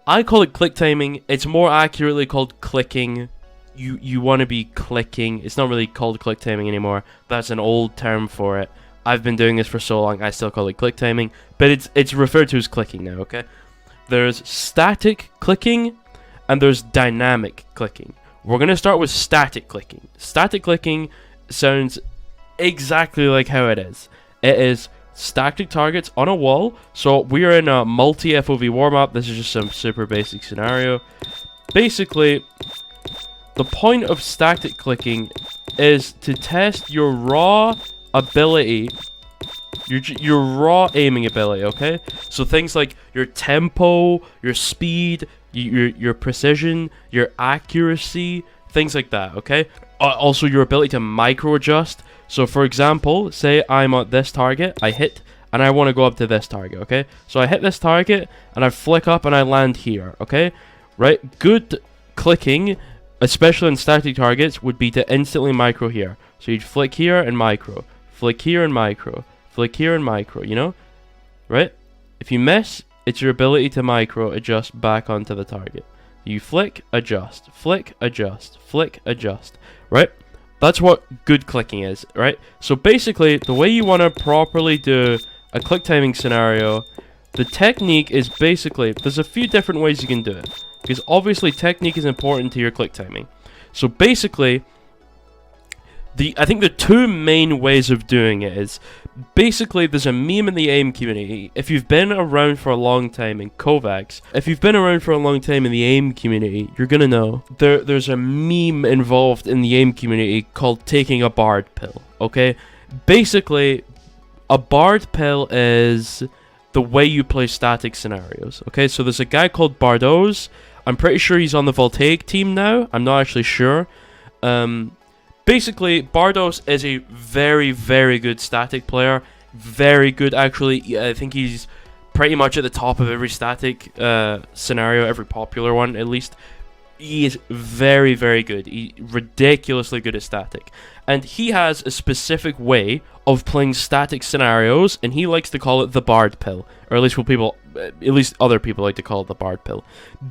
I call it click timing. It's more accurately called clicking. You want to be clicking. It's not really called click timing anymore. That's an old term for it. I've been doing this for so long, I still call it click timing. But it's referred to as clicking now, okay? There's static clicking, and there's dynamic clicking. We're going to start with static clicking. Static clicking sounds exactly like how it is. It is static targets on a wall. So we are in a multi-FOV warm-up. This is just some super basic scenario. Basically, the point of static clicking is to test your raw ability, your raw aiming ability, okay? So things like your tempo, your speed, your precision, your accuracy, things like that, okay? Also your ability to micro adjust. So for example, say I'm at this target, I hit, and I want to go up to this target, okay? So I hit this target, and I flick up, and I land here, okay? Right? Good clicking, especially on static targets, would be to instantly micro here. So you'd flick here and micro, flick here and micro, flick here and micro, you know? Right? If you miss, it's your ability to micro adjust back onto the target. You flick, adjust, flick, adjust, flick, adjust, right? That's what good clicking is, right? So basically, the way you want to properly do a click timing scenario, the technique is basically, there's a few different ways you can do it. Because obviously technique is important to your click timing. So basically, I think the 2 main ways of doing it is, basically there's a meme in the AIM community. If you've been around for a long time in Kovacs, if you've been around for a long time in the AIM community, you're gonna know there's a meme involved in the AIM community called taking a Bard pill, okay? Basically, a Bard pill is the way you play static scenarios, okay? So there's a guy called Bardos. I'm pretty sure he's on the Voltaic team now. I'm not actually sure. Basically, Bardos is a very, very good static player. Very good, actually. I think he's pretty much at the top of every static scenario, every popular one, at least. He is very, very good. He's ridiculously good at static. And he has a specific way of playing static scenarios, and he likes to call it the Bard pill. Or at least other people like to call it the Bard pill.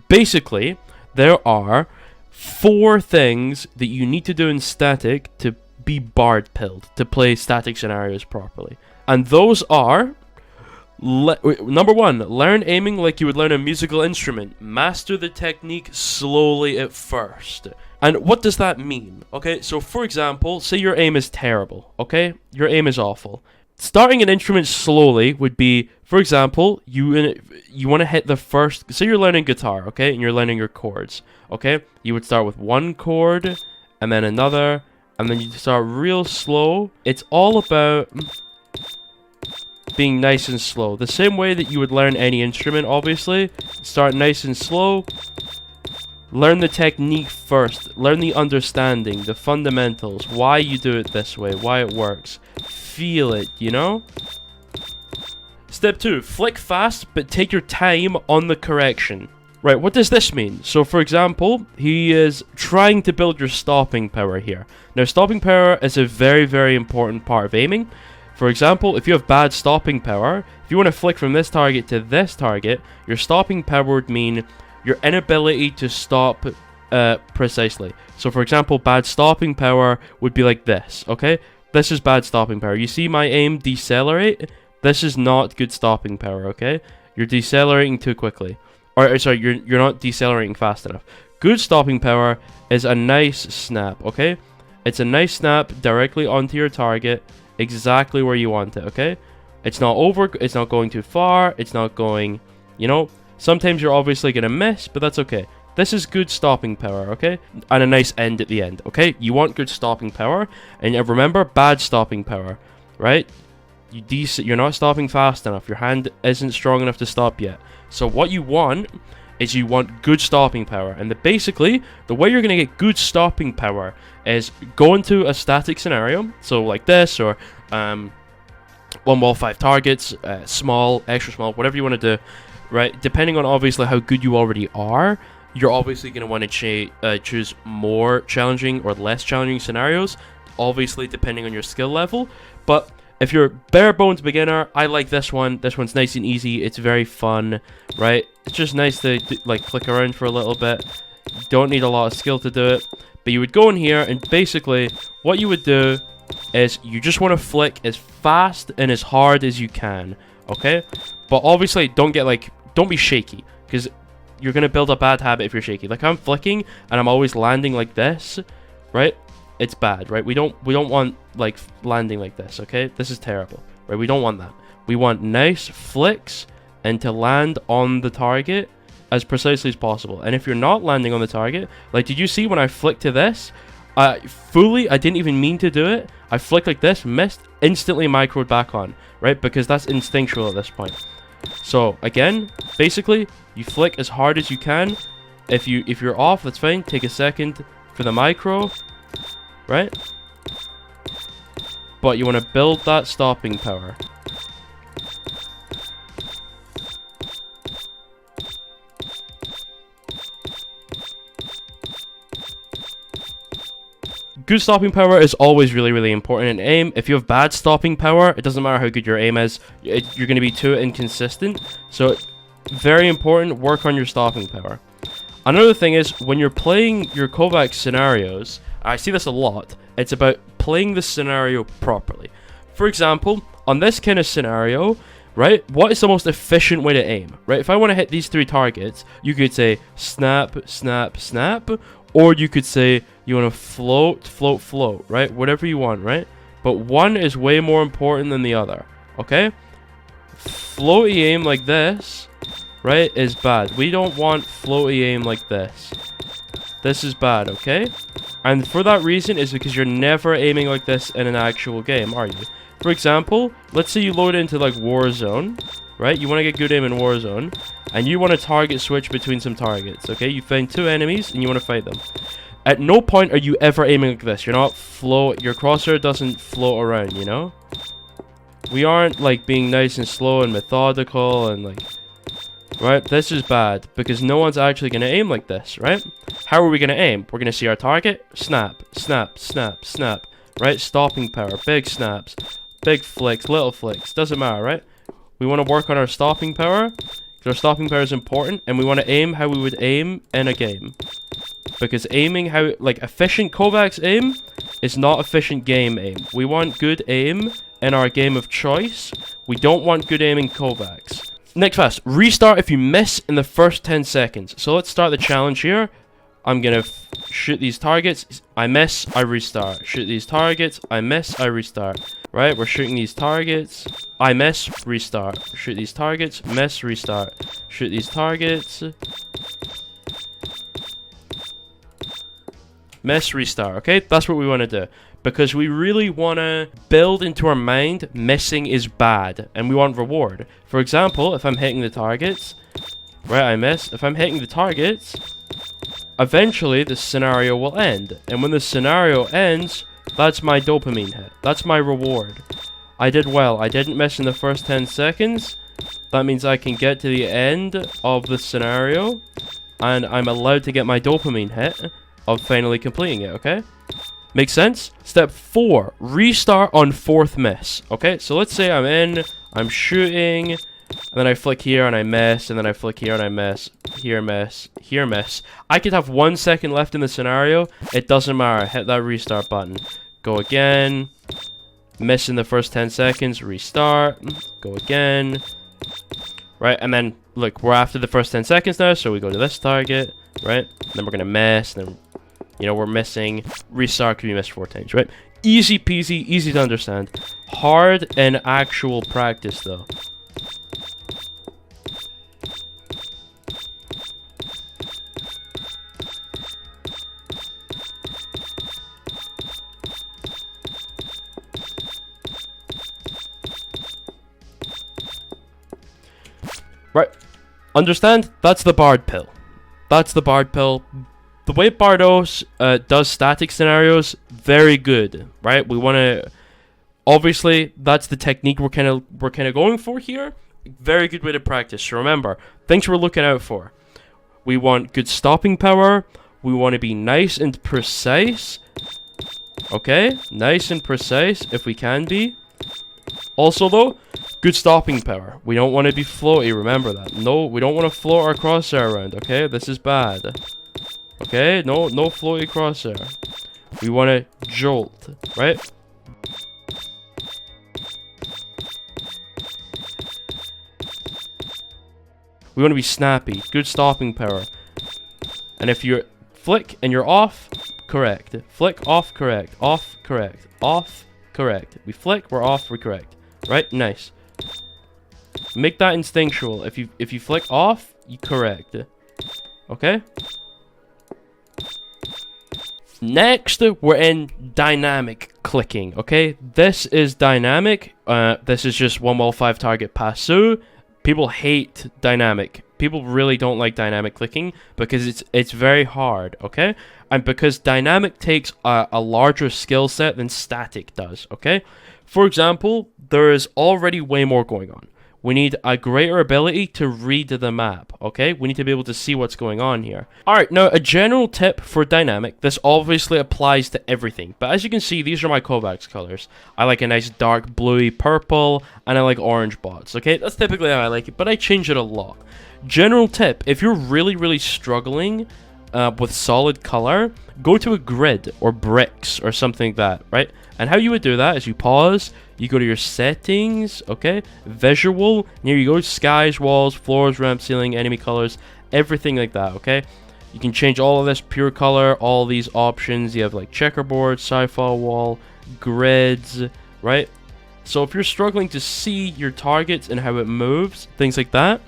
Basically, there are 4 things that you need to do in static to be Bard pilled, to play static scenarios properly. And those are, number 1, learn aiming like you would learn a musical instrument. Master the technique slowly at first. And what does that mean? Okay, so for example, say your aim is terrible, okay? Your aim is awful. Starting an instrument slowly would be, for example, you want to hit the first, say you're learning guitar, okay, and you're learning your chords, okay? You would start with one chord, and then another, and then you start real slow. It's all about being nice and slow. The same way that you would learn any instrument, obviously. Start nice and slow. Learn the technique first. Learn the understanding, the fundamentals, why you do it this way, why it works. Feel it, you know? Step 2, flick fast, but take your time on the correction. Right, what does this mean? So, for example, he is trying to build your stopping power here. Now, stopping power is a very, very important part of aiming. For example, if you have bad stopping power, if you want to flick from this target to this target, your stopping power would mean your inability to stop precisely. So, for example, bad stopping power would be like this, okay? This is bad stopping power. You see my aim decelerate? This is not good stopping power, okay? You're decelerating too quickly. Or sorry, you're not decelerating fast enough. Good stopping power is a nice snap, okay? It's a nice snap directly onto your target, exactly where you want it, okay? It's not it's not going too far, it's not going, you know, sometimes you're obviously going to miss, but that's okay. This is good stopping power, okay? And a nice end at the end, okay? You want good stopping power, and remember, bad stopping power, right? You're not stopping fast enough. Your hand isn't strong enough to stop yet. So what you want is you want good stopping power. And basically, the way you're going to get good stopping power is go into a static scenario, so like this, or 1 wall 5 targets, small, extra small, whatever you want to do, right? Depending on obviously how good you already are, you're obviously going to want to choose more challenging or less challenging scenarios, obviously depending on your skill level. But if you're bare bones beginner, I like this one. This one's nice and easy. It's very fun, right? It's just nice to like click around for a little bit. You don't need a lot of skill to do it. But you would go in here, and basically what you would do is you just want to flick as fast and as hard as you can, okay? But obviously don't be shaky, because you're going to build a bad habit if you're shaky. Like I'm flicking and I'm always landing like this, right? It's bad, right? We don't want like landing like this, okay? This is terrible, right? We don't want that. We want nice flicks and to land on the target as precisely as possible. And if you're not landing on the target, like did you see when I flicked to this? I didn't even mean to do it. I flicked like this, missed, instantly microed back on, right? Because that's instinctual at this point. So again, basically, you flick as hard as you can. If you're off, that's fine. Take a second for the micro, right? But you want to build that stopping power. Good stopping power is always really, really important in aim. If you have bad stopping power, it doesn't matter how good your aim is, you're going to be too inconsistent. So, very important, work on your stopping power. Another thing is, when you're playing your Kovacs scenarios, I see this a lot, it's about playing the scenario properly. For example, on this kind of scenario, right, what is the most efficient way to aim, right? If I want to hit these 3 targets, you could say snap, snap, snap, or you could say you want to float, float, float, right? Whatever you want, right? But one is way more important than the other, okay? Floaty aim like this, right, is bad. We don't want floaty aim like this. This is bad, okay? And for that reason is because you're never aiming like this in an actual game, are you? For example, let's say you load into like Warzone, right? You want to get good aim in Warzone, and you want to target switch between some targets, okay? You find 2 enemies, and you want to fight them. At no point are you ever aiming like this. You're not your crosshair doesn't float around, you know? We aren't like being nice and slow and methodical and like, right? This is bad because no one's actually going to aim like this, right? How are we going to aim? We're going to see our target, snap, snap, snap, snap, right? Stopping power, big snaps, big flicks, little flicks, doesn't matter, right? We want to work on our stopping power, because our stopping power is important, and we want to aim how we would aim in a game. Because aiming how, like, efficient Kovacs aim is not efficient game aim. We want good aim in our game of choice. We don't want good aim in Kovacs. Next fast, restart if you miss in the first 10 seconds. So let's start the challenge here. I'm going to shoot these targets. I miss, I restart. Shoot these targets. I miss, I restart. Right, we're shooting these targets. I miss, restart. Shoot these targets. Miss, restart. Shoot these targets. Miss, restart. Okay, that's what we want to do. Because we really want to build into our mind missing is bad. And we want reward. For example, if I'm hitting the targets. Right, I miss. If I'm hitting the targets, eventually the scenario will end. And when the scenario ends, that's my dopamine hit. That's my reward. I did well. I didn't miss in the first 10 seconds. That means I can get to the end of the scenario. And I'm allowed to get my dopamine hit of finally completing it, okay? Makes sense? Step 4. Restart on 4th miss. Okay, so let's say I'm in. I'm shooting. And then I flick here and I miss. And then I flick here and I miss. Here miss. Here miss. I could have 1 second left in the scenario. It doesn't matter. Hit that restart button. Go again. Miss in the first 10 seconds. Restart. Go again. Right, and then, look, we're after the first 10 seconds now. So we go to this target. Right? And then we're going to miss. And then You know, we're missing restart, we missed 4 times, right? Easy peasy, easy to understand. Hard in actual practice, though. Right. Understand? That's the Bard pill. That's the Bard pill. The way Bardos does static scenarios, very good, right? We want to, obviously, that's the technique we're kind of going for here. Very good way to practice. So remember, things we're looking out for. We want good stopping power. We want to be nice and precise. Okay, nice and precise if we can be. Also, though, good stopping power. We don't want to be floaty. Remember that. No, we don't want to float our crosshair around. Okay, this is bad. Okay, no floaty crosshair. We want to jolt, right? We want to be snappy, good stopping power. And if you're flick and you're off, correct. Flick, off, correct. Off, correct. Off, correct. We flick, we're off, we're correct. Right? Nice. Make that instinctual. If you flick off, you correct. Okay? Next, we're in dynamic clicking, okay? This is dynamic. This is just 1 while 5 target pass-through. People hate dynamic. People really don't like dynamic clicking because it's very hard, okay? And because dynamic takes a larger skill set than static does, okay? For example, there is already way more going on. We need a greater ability to read the map, okay? We need to be able to see what's going on here. Alright, now a general tip for dynamic. This obviously applies to everything. But as you can see, these are my Kovacs colors. I like a nice dark bluey purple, and I like orange bots, okay? That's typically how I like it, but I change it a lot. General tip, if you're really struggling with solid color, go to a grid or bricks or something like that, right? And how you would do that is you pause, you go to your settings, okay? Visual, and here you go, skies, walls, floors, ramp, ceiling, enemy colors, everything like that, okay? You can change all of this, pure color, all these options. You have like checkerboard, sci-fi wall, grids, right? So if you're struggling to see your targets and how it moves, things like that,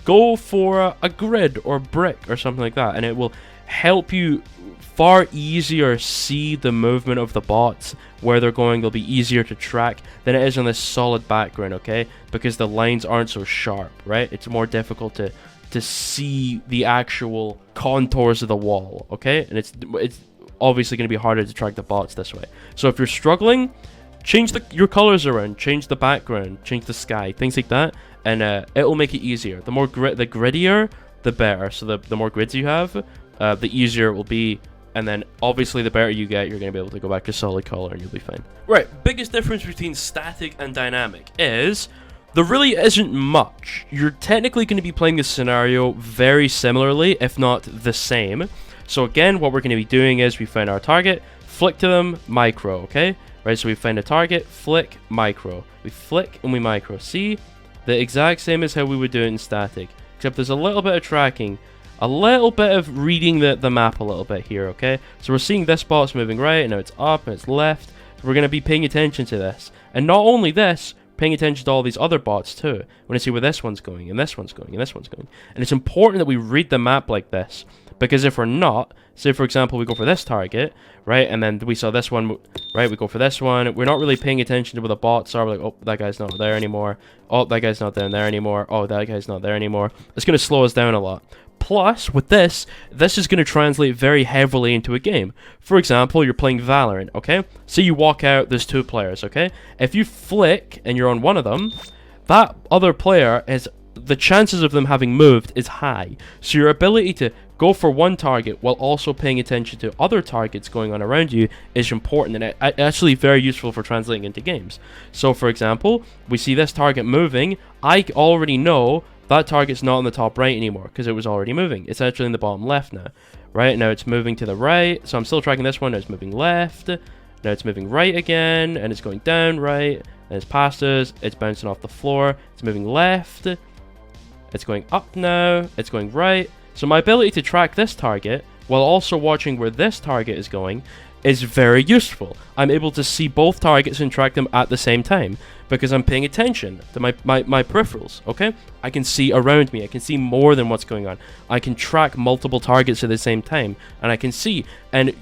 go for a grid or brick or something like that, and it will help you far easier see the movement of the bots, where they're going. They'll be easier to track than it is on this solid background, okay? Because the lines aren't so sharp, right? It's more difficult to see the actual contours of the wall, okay? And it's obviously going to be harder to track the bots this way. So if you're struggling, change your colors around, change the background, change the sky, things like that, and it'll make it easier. The more the grittier, the better. So the more grids you have, the easier it will be. And then, obviously, the better you get, you're going to be able to go back to solid color and you'll be fine. Right, biggest difference between static and dynamic is there really isn't much. You're technically going to be playing this scenario very similarly, if not the same. So again, what we're going to be doing is we find our target, flick to them, micro, okay? Right, so we find a target, flick, micro. We flick and we micro. See? The exact same as how we would do it in static, except there's a little bit of tracking. A little bit of reading the map a little bit here, okay? So we're seeing this spot's moving right, and now it's up, and it's left. So we're going to be paying attention to this. And not only this, paying attention to all these other bots too. We want to see where this one's going, and this one's going, and this one's going. And it's important that we read the map like this, because if we're not, say for example we go for this target, right, and then we saw this one, right, we go for this one, we're not really paying attention to where the bots are. We're like, oh, that guy's not there anymore. Oh, that guy's not down there anymore. Oh, that guy's not there anymore. It's going to slow us down a lot. Plus, with this is going to translate very heavily into a game. For example, you're playing Valorant, okay? So you walk out, there's 2 players, okay? If you flick and you're on one of them, that other player is, the chances of them having moved is high. So your ability to go for one target while also paying attention to other targets going on around you is important, and actually very useful for translating into games. So for example, we see this target moving. I already know that target's not on the top right anymore because it was already moving. It's actually in the bottom left now. Right, now it's moving to the right. So I'm still tracking this one. Now it's moving left. Now it's moving right again. And it's going down right. And it's past us. It's bouncing off the floor. It's moving left. It's going up now. It's going right. So my ability to track this target while also watching where this target is going is very useful. I'm able to see both targets and track them at the same time because I'm paying attention to my peripherals, okay? I can see around me. I can see more than what's going on. I can track multiple targets at the same time, and I can see. And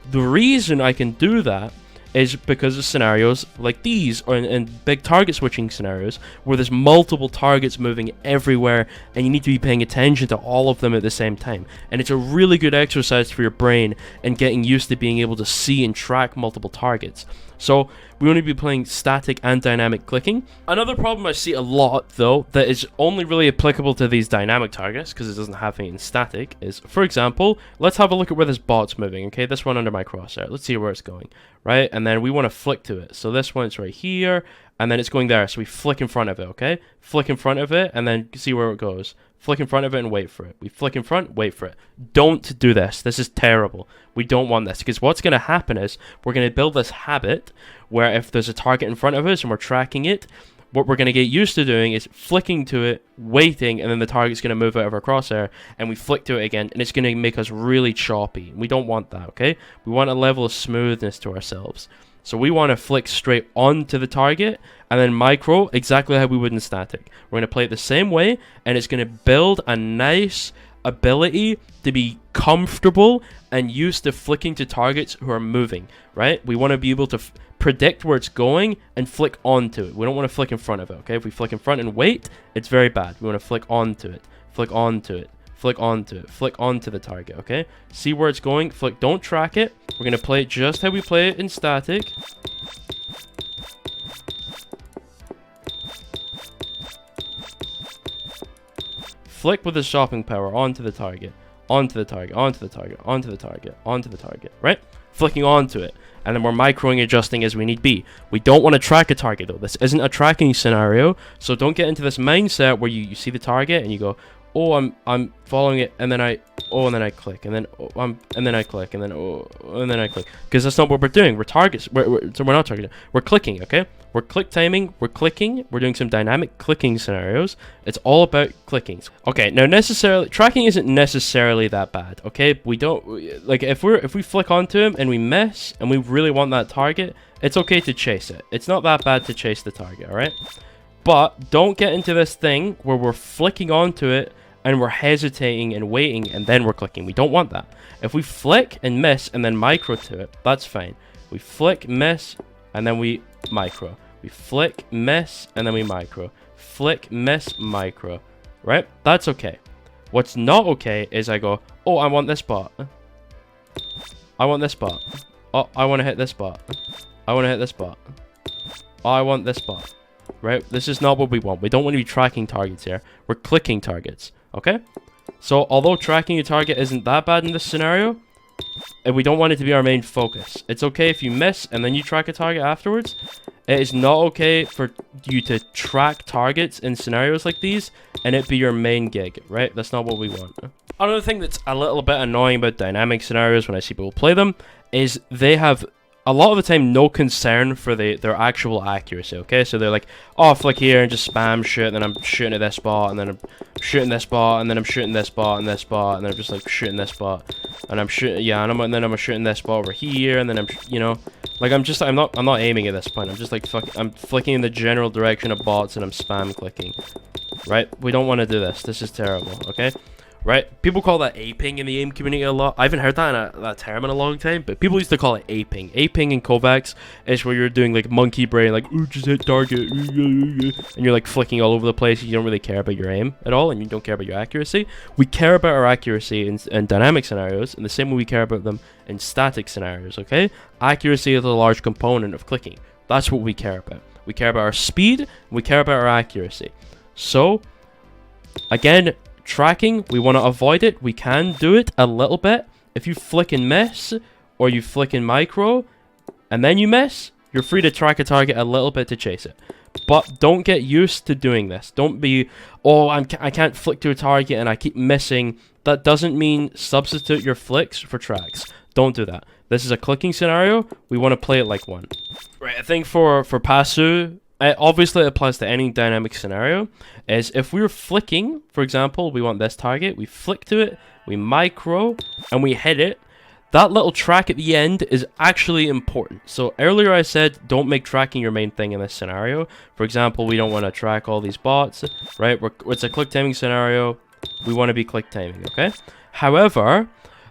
the reason I can do that is because of scenarios like these, or in big target switching scenarios, where there's multiple targets moving everywhere, and you need to be paying attention to all of them at the same time. And it's a really good exercise for your brain and getting used to being able to see and track multiple targets. So we want to be playing static and dynamic clicking. Another problem I see a lot, though, that is only really applicable to these dynamic targets, because it doesn't have any in static, is, for example, let's have a look at where this bot's moving, okay? This one under my crosshair. Let's see where it's going, right? And then we want to flick to it. So this one's right here, and then it's going there. So we flick in front of it, okay? Flick in front of it, and then see where it goes. Flick in front of it and wait for it. We flick in front, wait for it. Don't do this. This is terrible. We don't want this, because what's going to happen is we're going to build this habit where if there's a target in front of us and we're tracking it, what we're going to get used to doing is flicking to it, waiting, and then the target's going to move out of our crosshair, and we flick to it again, and it's going to make us really choppy. We don't want that, okay? We want a level of smoothness to ourselves. So we want to flick straight onto the target, and then micro exactly how we would in static. We're going to play it the same way, and it's going to build a nice ability to be comfortable and used to flicking to targets who are moving, right? We want to be able to predict where it's going and flick onto it. We don't want to flick in front of it, okay? If we flick in front and wait, it's very bad. We want to flick onto it, flick onto it, flick onto it, flick onto the target, okay? See where it's going, flick, don't track it. We're going to play it just how we play it in static. Flick with the shopping power onto the target, onto the target, onto the target, onto the target, onto the target, right? Flicking onto it. And then we're microing, adjusting as we need be. We don't want to track a target, though. This isn't a tracking scenario, so don't get into this mindset where you see the target and you go, oh, I'm following it, and then I click, and then and then I click, and then and then I click, because that's not what we're doing. We're targets. So we're not targeting. We're clicking, okay? We're click timing. We're clicking. We're doing some dynamic clicking scenarios. It's all about clicking. Okay, now necessarily tracking isn't necessarily that bad. Okay, we don't like if we flick onto him and we miss and we really want that target. It's okay to chase it. It's not that bad to chase the target. All right, but don't get into this thing where we're flicking onto it and we're hesitating and waiting, and then we're clicking. We don't want that. If we flick and miss and then micro to it, that's fine. We flick, miss, and then we micro. We flick, miss, and then we micro. Flick, miss, micro. Right? That's okay. What's not okay is I go, oh, I want this spot. I want this spot. Oh, I want to hit this spot. I want to hit this spot. Oh, I want this spot. Right? This is not what we want. We don't want to be tracking targets here. We're clicking targets. Okay? So, although tracking a target isn't that bad in this scenario, and we don't want it to be our main focus. It's okay if you miss and then you track a target afterwards. It is not okay for you to track targets in scenarios like these and it be your main gig, right? That's not what we want. Another thing that's a little bit annoying about dynamic scenarios when I see people play them is they have a lot of the time no concern for their actual accuracy, okay? So they're like, oh, flick here and just spam shit, and then I'm shooting at this spot, and then I'm shooting this spot, and then I'm shooting this spot and this spot, and then I'm just like shooting this spot, and I'm shooting, yeah, and then I'm shooting this spot over here, and then I'm, you know, like I'm not aiming at this point. I'm just like I'm flicking in the general direction of bots, and I'm spam clicking, right? We don't want to do this. This is terrible, okay? Right? People call that aping in the aim community a lot. I haven't heard that term in a long time, but people used to call it aping. Aping in Kovacs is where you're doing like monkey brain, like, ooh, just hit target, and you're like flicking all over the place. You don't really care about your aim at all, and you don't care about your accuracy. We care about our accuracy in dynamic scenarios in the same way we care about them in static scenarios, okay? Accuracy is a large component of clicking. That's what we care about. We care about our speed, and we care about our accuracy. So, again, tracking, we want to avoid it. We can do it a little bit. If you flick and miss, or you flick and micro, and then you miss, you're free to track a target a little bit to chase it. But don't get used to doing this. Don't be, oh, I can't flick to a target and I keep missing. That doesn't mean substitute your flicks for tracks. Don't do that. This is a clicking scenario. We want to play it like one. Right, I think for Pasu, obviously it applies to any dynamic scenario, is if we're flicking, for example, we want this target, we flick to it, we micro, and we hit it. That little track at the end is actually important. So earlier I said don't make tracking your main thing in this scenario. For example, we don't want to track all these bots, right? It's a click timing scenario. We want to be click timing, okay? However,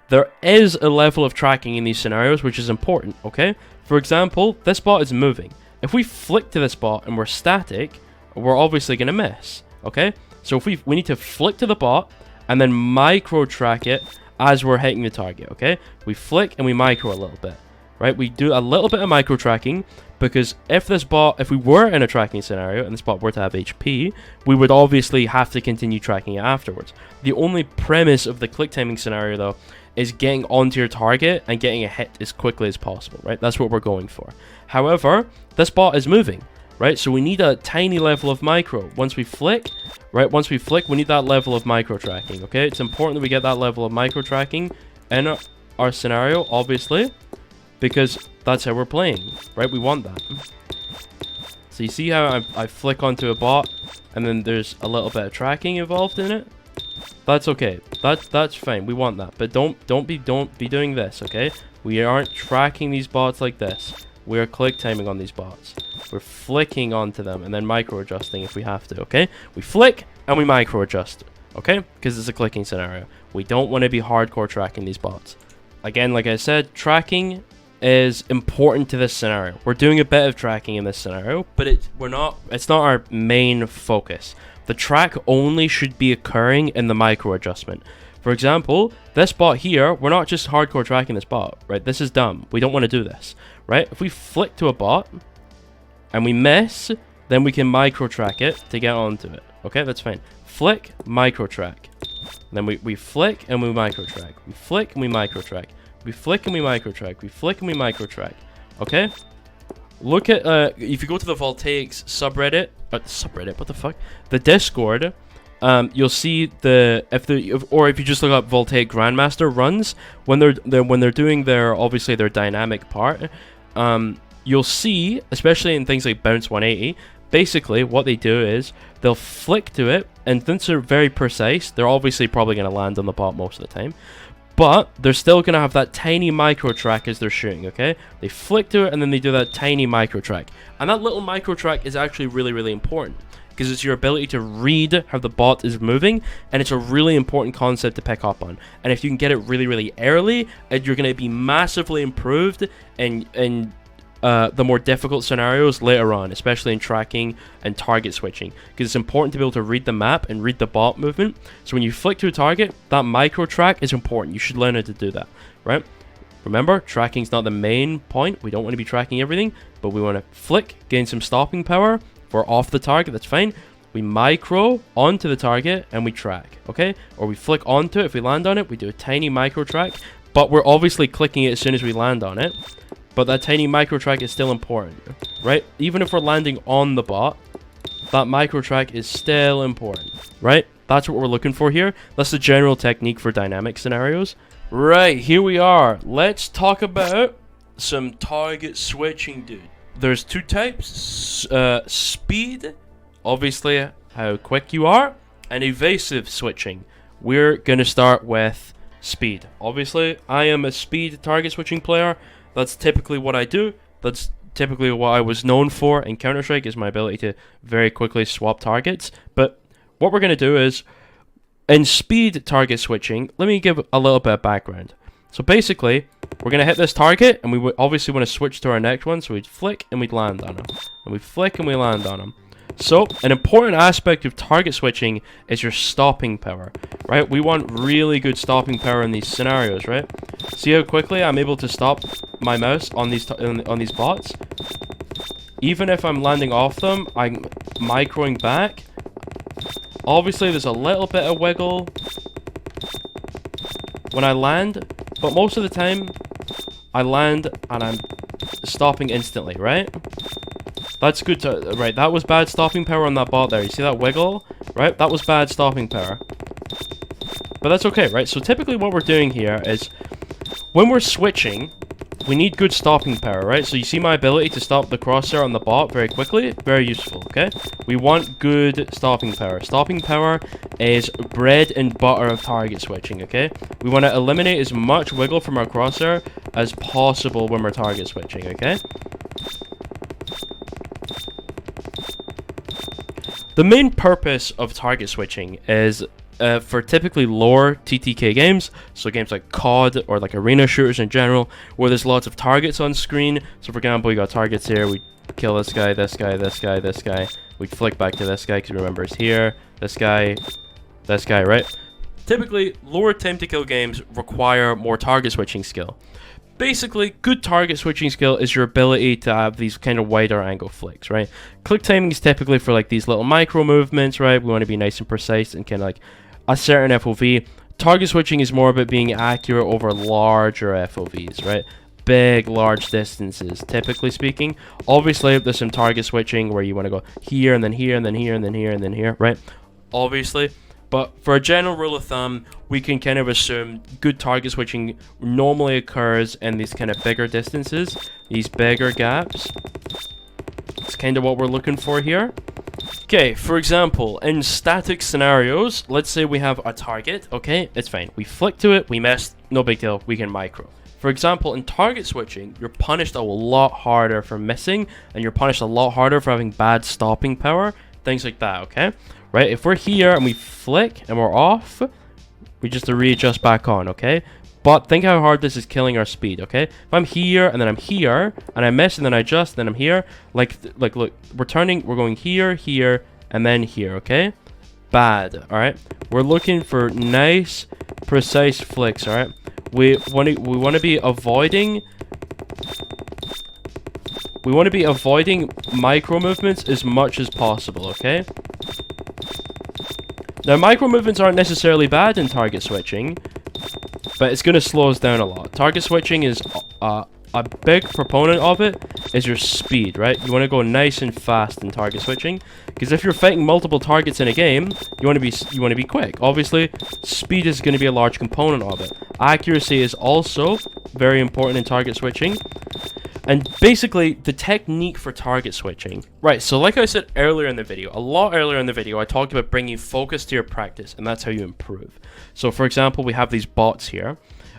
there is a level of tracking in these scenarios which is important, okay? For example, this bot is moving. If we flick to this bot and we're static, we're obviously going to miss, okay? So if we need to flick to the bot and then micro track it as we're hitting the target, okay? We flick and we micro a little bit, right? We do a little bit of micro tracking because if we were in a tracking scenario and this bot were to have HP, we would obviously have to continue tracking it afterwards. The only premise of the click timing scenario, though, is getting onto your target and getting a hit as quickly as possible, right? That's what we're going for. However, this bot is moving, right? So we need a tiny level of micro. Once we flick, right? Once we flick, we need that level of micro tracking, okay? It's important that we get that level of micro tracking in our scenario, obviously, because that's how we're playing, right? We want that. So you see how I flick onto a bot and then there's a little bit of tracking involved in it? That's okay. That's fine. We want that. But don't be doing this, okay? We aren't tracking these bots like this. We're click timing on these bots. We're flicking onto them and then micro adjusting if we have to, okay? We flick and we micro adjust, okay? Because it's a clicking scenario. We don't want to be hardcore tracking these bots. Again, like I said, tracking is important to this scenario. We're doing a bit of tracking in this scenario, but it's not our main focus. The track only should be occurring in the micro adjustment. For example, this bot here, we're not just hardcore tracking this bot, right? This is dumb. We don't want to do this, right? If we flick to a bot and we miss, then we can micro track it to get onto it. Okay, that's fine. Flick, micro track. Then we flick and we micro track. We flick and we micro track. We flick and we micro track. We flick and we micro track. Okay? Look at if you go to the Voltaics subreddit, what the fuck? The Discord, you'll see if you just look up Voltaic Grandmaster runs when they're doing their obviously their dynamic part, you'll see, especially in things like Bounce 180, basically what they do is they'll flick to it, and since they're very precise, they're obviously probably going to land on the bot most of the time. But they're still going to have that tiny micro track as they're shooting, okay? They flick to it and then they do that tiny micro track. And that little micro track is actually really, really important because it's your ability to read how the bot is moving, and it's a really important concept to pick up on. And if you can get it really, really early, you're going to be massively improved in the more difficult scenarios later on, especially in tracking and target switching, because it's important to be able to read the map and read the bot movement. So when you flick to a target, that micro track is important. You should learn how to do that, right? Remember, tracking is not the main point. We don't want to be tracking everything, but we want to flick, gain some stopping power. If we're off the target, that's fine. We micro onto the target and we track, okay? Or we flick onto it. If we land on it, we do a tiny micro track, but we're obviously clicking it as soon as we land on it. But that tiny micro track is still important, right? Even if we're landing on the bot, that micro track is still important, right? That's what we're looking for here. That's the general technique for dynamic scenarios. Right, here we are. Let's talk about some target switching, dude. There's two types. Speed, obviously how quick you are, and evasive switching. We're going to start with speed. Obviously, I am a speed target switching player. That's typically what I do. That's typically what I was known for in Counter-Strike, is my ability to very quickly swap targets. But what we're going to do is, in speed target switching, let me give a little bit of background. So basically, we're going to hit this target, and we obviously want to switch to our next one. So we'd flick, and we'd land on him. And we flick, and we land on him. So, an important aspect of target switching is your stopping power, right? We want really good stopping power in these scenarios, right? See how quickly I'm able to stop my mouse on these bots? Even if I'm landing off them, I'm microing back. Obviously, there's a little bit of wiggle when I land, but most of the time, I land and I'm stopping instantly, right? That's good to... Right, that was bad stopping power on that bot there. You see that wiggle? Right? That was bad stopping power. But that's okay, right? So typically what we're doing here is, when we're switching, we need good stopping power, right? So you see my ability to stop the crosshair on the bot very quickly? Very useful, okay? We want good stopping power. Stopping power is bread and butter of target switching, okay? We want to eliminate as much wiggle from our crosshair as possible when we're target switching, okay? The main purpose of target switching is for typically lower TTK games, so games like COD or like arena shooters in general, where there's lots of targets on screen. So for example, you got targets here, we kill this guy, this guy, this guy, this guy. We flick back to this guy because remember it's here, this guy, right? Typically, lower time to kill games require more target switching skill. Basically, good target switching skill is your ability to have these kind of wider angle flicks, right? Click timing is typically for like these little micro movements, right? We want to be nice and precise and kind of like a certain FOV. Target switching is more about being accurate over larger FOVs, right? Big, large distances, typically speaking. Obviously, there's some target switching where you want to go here and then here and then here and then here and then here, right? Obviously. But for a general rule of thumb, we can kind of assume good target switching normally occurs in these kind of bigger distances, these bigger gaps. It's kind of what we're looking for here. Okay, for example, in static scenarios, let's say we have a target, okay, it's fine. We flick to it, we missed, no big deal, we can micro. For example, in target switching, you're punished a lot harder for missing, and you're punished a lot harder for having bad stopping power, things like that, okay? Right, if we're here and we flick and we're off, we just readjust back on, okay? But think how hard this is killing our speed, okay? If I'm here and then I'm here and I miss and then I adjust, then I'm here, like look, we're going here, here, and then here, okay? Bad, all right? We're looking for nice, precise flicks, all right? We want to be avoiding micro movements as much as possible, okay? Now, micro movements aren't necessarily bad in target switching, but it's going to slow us down a lot. Target switching is a big proponent of it is your speed, right? You want to go nice and fast in target switching, because if you're fighting multiple targets in a game, you want to be quick. Obviously, speed is going to be a large component of it. Accuracy is also very important in target switching. And basically, the technique for target switching. Right, so like I said earlier in the video, I talked about bringing focus to your practice, and that's how you improve. So for example, we have these bots here.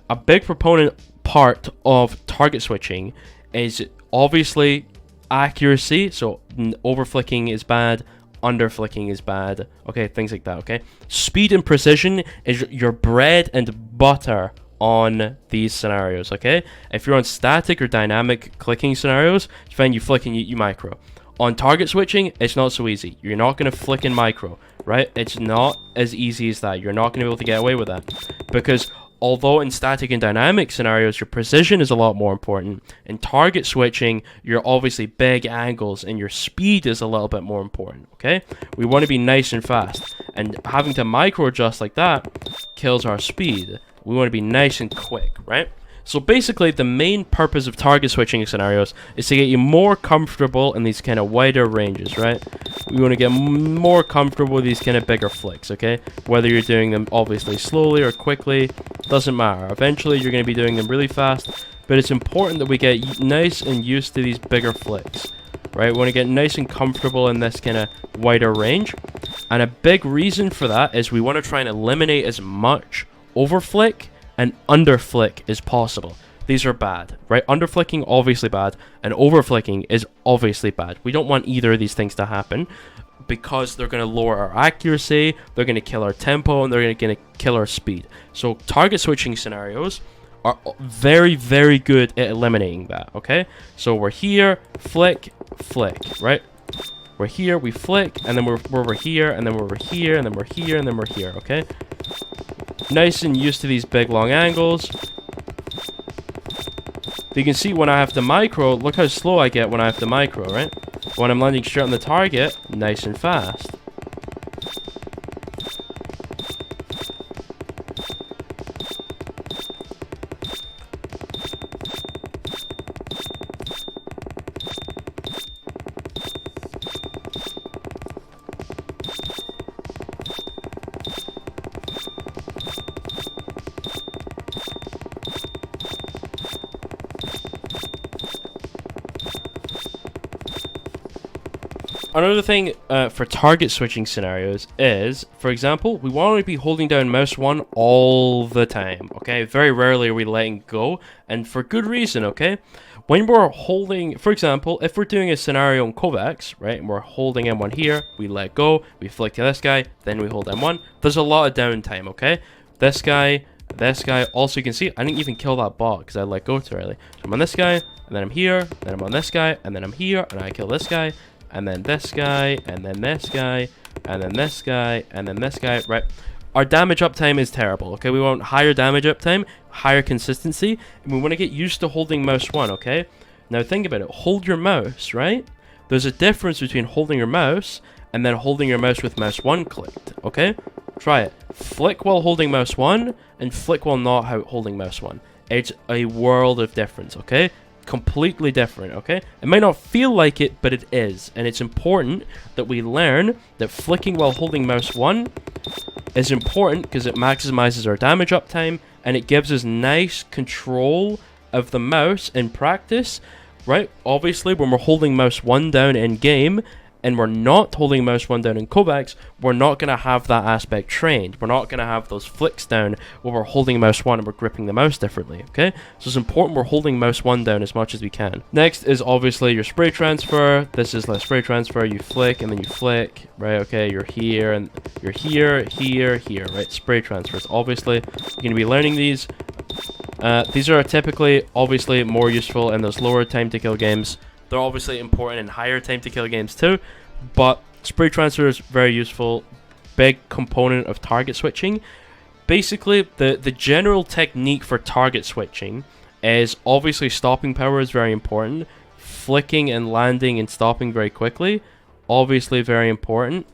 A big proponent part of target switching is obviously accuracy. So over flicking is bad, under flicking is bad, okay, things like that, okay? Speed and precision is your bread and butter on these scenarios, okay? If you're on static or dynamic clicking scenarios, it's fine, you flick and you micro. On target switching, it's not so easy. You're not going to flick and micro, right? It's not as easy as that. You're not going to be able to get away with that. Because although in static and dynamic scenarios, your precision is a lot more important, in target switching, you're obviously big angles and your speed is a little bit more important, okay? We want to be nice and fast. And having to micro adjust like that kills our speed. We want to be nice and quick, right? So basically, the main purpose of target switching scenarios is to get you more comfortable in these kind of wider ranges, right? We want to get more comfortable with these kind of bigger flicks, okay? Whether you're doing them obviously slowly or quickly, doesn't matter. Eventually, you're going to be doing them really fast, but it's important that we get nice and used to these bigger flicks, right? We want to get nice and comfortable in this kind of wider range. And a big reason for that is we want to try and eliminate as much over flick and under flick is possible. These are bad, right? Under flicking, obviously bad, and over flicking is obviously bad. We don't want either of these things to happen because they're going to lower our accuracy, they're going to kill our tempo, and they're going to kill our speed. So target switching scenarios are very, very good at eliminating that, okay? So we're here, flick, flick, right? We're here, we flick, and then we're over here, and then we're over here, and then we're here, and then we're here, okay? Nice and used to these big long angles. You can see when I have to micro, look how slow I get when I have to micro, right? When I'm landing straight on the target, nice and fast. Another thing for target switching scenarios is, for example, we want to be holding down mouse 1 all the time, okay? Very rarely are we letting go, and for good reason, okay? When we're holding, for example, if we're doing a scenario in Kovacs, right, and we're holding M1 here, we let go, we flick to this guy, then we hold M1, there's a lot of downtime, okay? This guy, also you can see, I didn't even kill that bot because I let go too early. So I'm on this guy, and then I'm here, then I'm on this guy, and then I'm here, and I kill this guy, and then this guy, and then this guy, and then this guy, and then this guy, right? Our damage uptime is terrible, okay? We want higher damage uptime, higher consistency, and we want to get used to holding mouse 1, okay? Now think about it. Hold your mouse, right? There's a difference between holding your mouse and then holding your mouse with mouse 1 clicked, okay? Try it. Flick while holding mouse 1 and flick while not holding mouse 1. It's a world of difference, okay? Completely different, okay? It might not feel like it, but it is. And it's important that we learn that flicking while holding mouse 1 is important because it maximizes our damage uptime and it gives us nice control of the mouse in practice, right? Obviously, when we're holding mouse 1 down in game and we're not holding mouse 1 down in Kovacs, we're not going to have that aspect trained. We're not going to have those flicks down where we're holding mouse 1 and we're gripping the mouse differently, okay? So it's important we're holding mouse 1 down as much as we can. Next is obviously your spray transfer. This is like spray transfer. You flick and then you flick, right? Okay, you're here and you're here, here, right? Spray transfers. Obviously, you're going to be learning these. These are typically, obviously, more useful in those lower time to kill games. They're obviously important in higher time to kill games too, but spray transfer is very useful, big component of target switching. Basically, the general technique for target switching is obviously stopping power is very important, flicking and landing and stopping very quickly, obviously very important.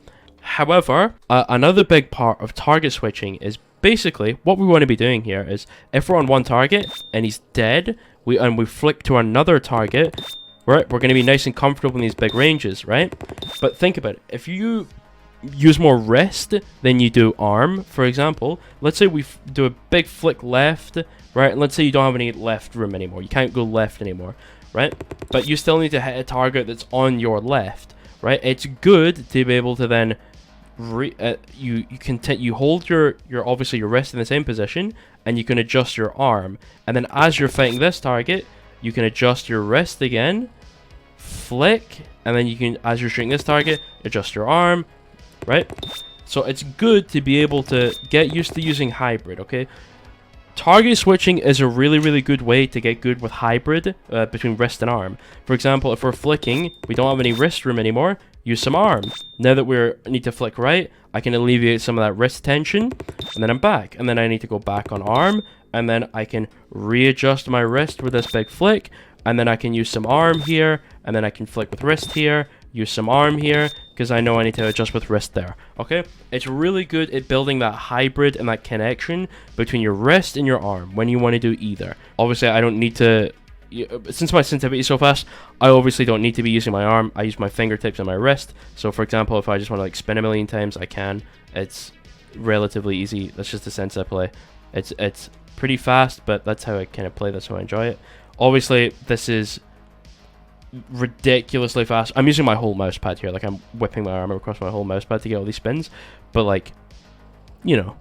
However, another big part of target switching is basically what we want to be doing here is if we're on one target and he's dead, we flick to another target. Right, we're going to be nice and comfortable in these big ranges, right? But think about it. If you use more wrist than you do arm, for example, let's say we do a big flick left, right? And let's say you don't have any left room anymore. You can't go left anymore, right? But you still need to hit a target that's on your left, right? It's good to be able to then you hold your obviously your wrist in the same position, and you can adjust your arm, and then as you're fighting this target, you can adjust your wrist again, flick, and then you can, as you're shooting this target, adjust your arm, right? So it's good to be able to get used to using hybrid, okay? Target switching is a really, really good way to get good with hybrid between wrist and arm. For example, if we're flicking, we don't have any wrist room anymore, use some arm. Now that we need to flick right, I can alleviate some of that wrist tension, and then I'm back. And then I need to go back on arm, and then I can readjust my wrist with this big flick, and then I can use some arm here, and then I can flick with wrist here, use some arm here, because I know I need to adjust with wrist there, okay? It's really good at building that hybrid and that connection between your wrist and your arm when you want to do either. Obviously, I don't need to, since my sensitivity is so fast, I obviously don't need to be using my arm. I use my fingertips and my wrist. So for example, if I just want to like spin a million times, I can. It's relatively easy. That's just the sense I play. It's pretty fast, but that's how I kind of play. That's how I enjoy it. Obviously, this is ridiculously fast. I'm using my whole mouse pad here. Like, I'm whipping my arm across my whole mouse pad to get all these spins. But, like, you know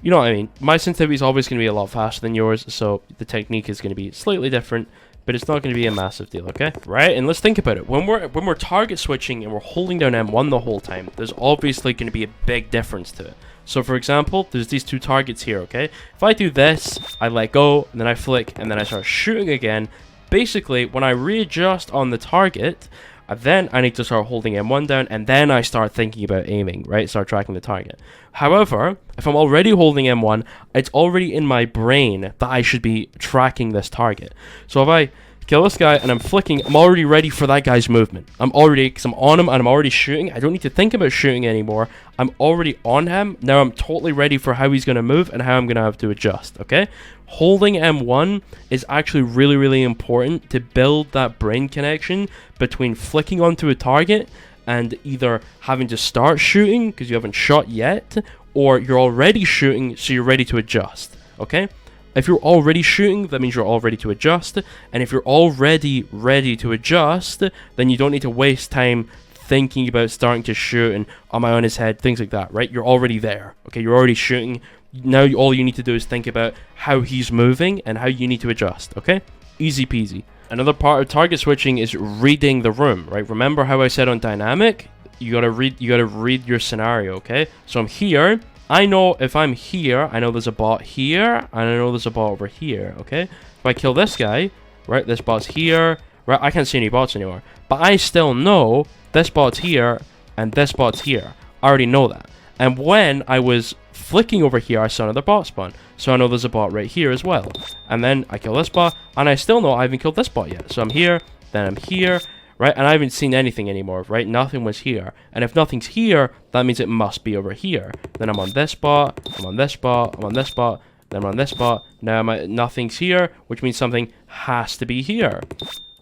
what I mean. My sensitivity is always going to be a lot faster than yours, so the technique is going to be slightly different, but it's not going to be a massive deal, okay? Right, and let's think about it. When we're target switching and we're holding down M1 the whole time, there's obviously going to be a big difference to it. So for example, there's these two targets here, okay? If I do this, I let go, and then I flick, and then I start shooting again. Basically, when I readjust on the target, then I need to start holding M1 down, and then I start thinking about aiming, right? Start tracking the target. However, if I'm already holding M1, it's already in my brain that I should be tracking this target. So if I kill this guy and I'm flicking, I'm already ready for that guy's movement. Because I'm on him and I'm already shooting. I don't need to think about shooting anymore. I'm already on him. Now I'm totally ready for how he's going to move and how I'm going to have to adjust, okay? Holding M1 is actually really, really important to build that brain connection between flicking onto a target and either having to start shooting because you haven't shot yet, or you're already shooting so you're ready to adjust, okay? If you're already shooting, that means you're all ready to adjust. And if you're already ready to adjust, then you don't need to waste time thinking about starting to shoot and am I on his head, things like that, right? You're already there, okay? You're already shooting. Now all you need to do is think about how he's moving and how you need to adjust, okay? Easy peasy. Another part of target switching is reading the room, right? Remember how I said on dynamic, you gotta read your scenario, okay? So I'm here. I know if I'm here, I know there's a bot here, and I know there's a bot over here, okay? If I kill this guy, right, this bot's here, right, I can't see any bots anymore. But I still know this bot's here, and this bot's here. I already know that. And when I was flicking over here, I saw another bot spawn. So I know there's a bot right here as well. And then I kill this bot, and I still know I haven't killed this bot yet. So I'm here, then I'm here, right? And I haven't seen anything anymore, right? Nothing was here. And if nothing's here, that means it must be over here. Then I'm on this bot, I'm on this bot, I'm on this bot, then I'm on this bot. Now nothing's here, which means something has to be here.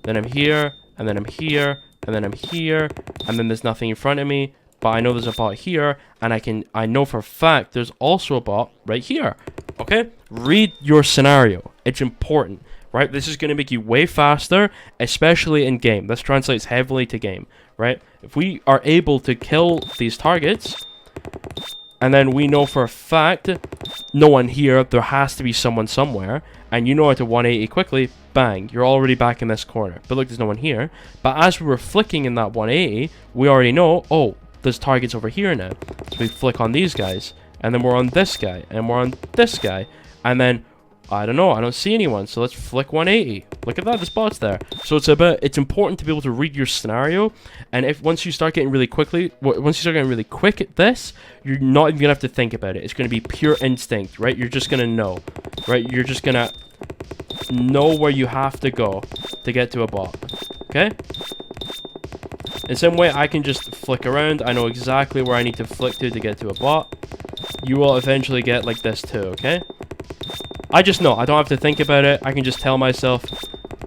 Then I'm here, and then I'm here, and then I'm here, and then there's nothing in front of me. But I know there's a bot here, and I know for a fact there's also a bot right here. Okay? Read your scenario. It's important. Right, this is going to make you way faster, especially in game. This translates heavily to game, right? If we are able to kill these targets, and then we know for a fact, no one here, there has to be someone somewhere, and you know how to 180 quickly, bang, you're already back in this corner. But look, there's no one here. But as we were flicking in that 180, we already know, oh, there's targets over here now. So we flick on these guys, and then we're on this guy, and we're on this guy, and then I don't know, I don't see anyone, so let's flick 180. Look at that, the spot's there. So it's important to be able to read your scenario, and once you start getting really quick at this, you're not even gonna have to think about it. It's gonna be pure instinct, right? You're just gonna know, right? You're just gonna know where you have to go to get to a bot, okay? In some way, I can just flick around. I know exactly where I need to flick to get to a bot. You will eventually get like this too, okay? I just know. I don't have to think about it. I can just tell myself.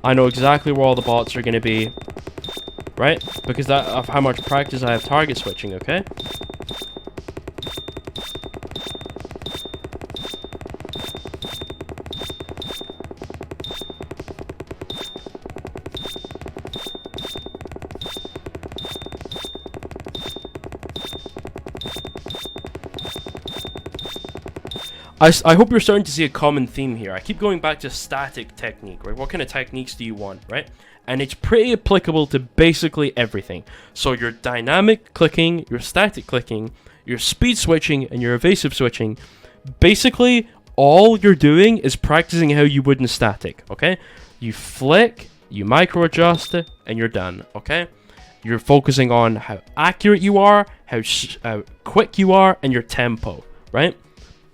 I know exactly where all the bots are going to be. Right? Because of how much practice I have target switching, okay? I hope you're starting to see a common theme here. I keep going back to static technique, right? What kind of techniques do you want, right? And it's pretty applicable to basically everything. So your dynamic clicking, your static clicking, your speed switching, and your evasive switching, basically all you're doing is practicing how you would in static, okay? You flick, you micro adjust, and you're done, okay? You're focusing on how accurate you are, how quick you are, and your tempo, right?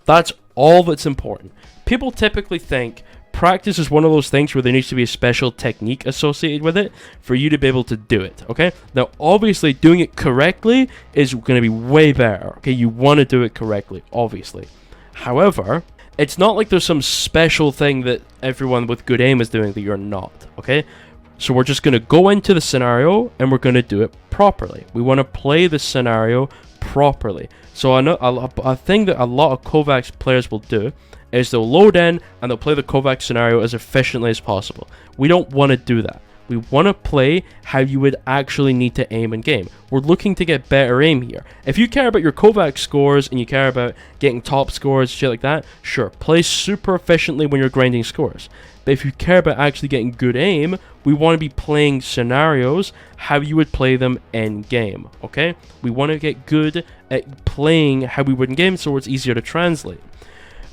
That's all that's important. People typically think practice is one of those things where there needs to be a special technique associated with it for you to be able to do it, okay? Now, obviously, doing it correctly is going to be way better, okay? You want to do it correctly, obviously. However, it's not like there's some special thing that everyone with good aim is doing that you're not, okay? So we're just going to go into the scenario and we're going to do it properly. We want to play the scenario properly. So I know a thing that a lot of Kovacs players will do is they'll load in and they'll play the Kovac scenario as efficiently as possible. We don't want to do that. We want to play how you would actually need to aim in game. We're looking to get better aim here. If you care about your Kovac scores and you care about getting top scores, shit like that, sure, play super efficiently when you're grinding scores. But if you care about actually getting good aim, we want to be playing scenarios how you would play them in game, okay? We want to get good at playing how we would in game so it's easier to translate.